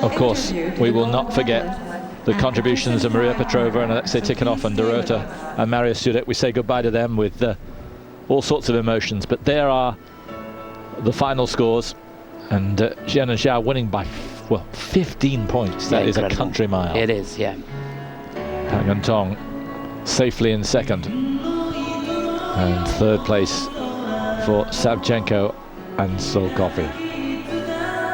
A: of course, we will not forget the contributions of Maria Petrova and Alexei Tikhonov and Dorota and Maria Sudek. We say goodbye to them with all sorts of emotions, but there are the final scores, and Jian and Zhao winning by 15 points. That is incredible. A country mile.
B: It is, yeah.
A: Tang and Tong safely in second, and third place for Savchenko and Szolkowy.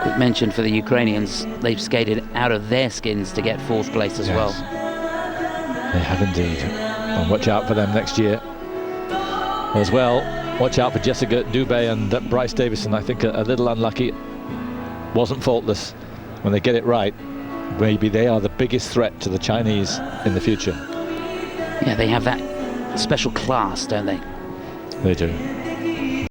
B: Quick mention for the Ukrainians, they've skated out of their skins to get fourth place as well.
A: They have indeed. And watch out for them next year as well. Watch out for Jessica Dubé and Bryce Davison. I think a little unlucky. Wasn't faultless. When they get it right, maybe they are the biggest threat to the Chinese in the future.
B: Yeah, they have that special class, don't they?
A: They do.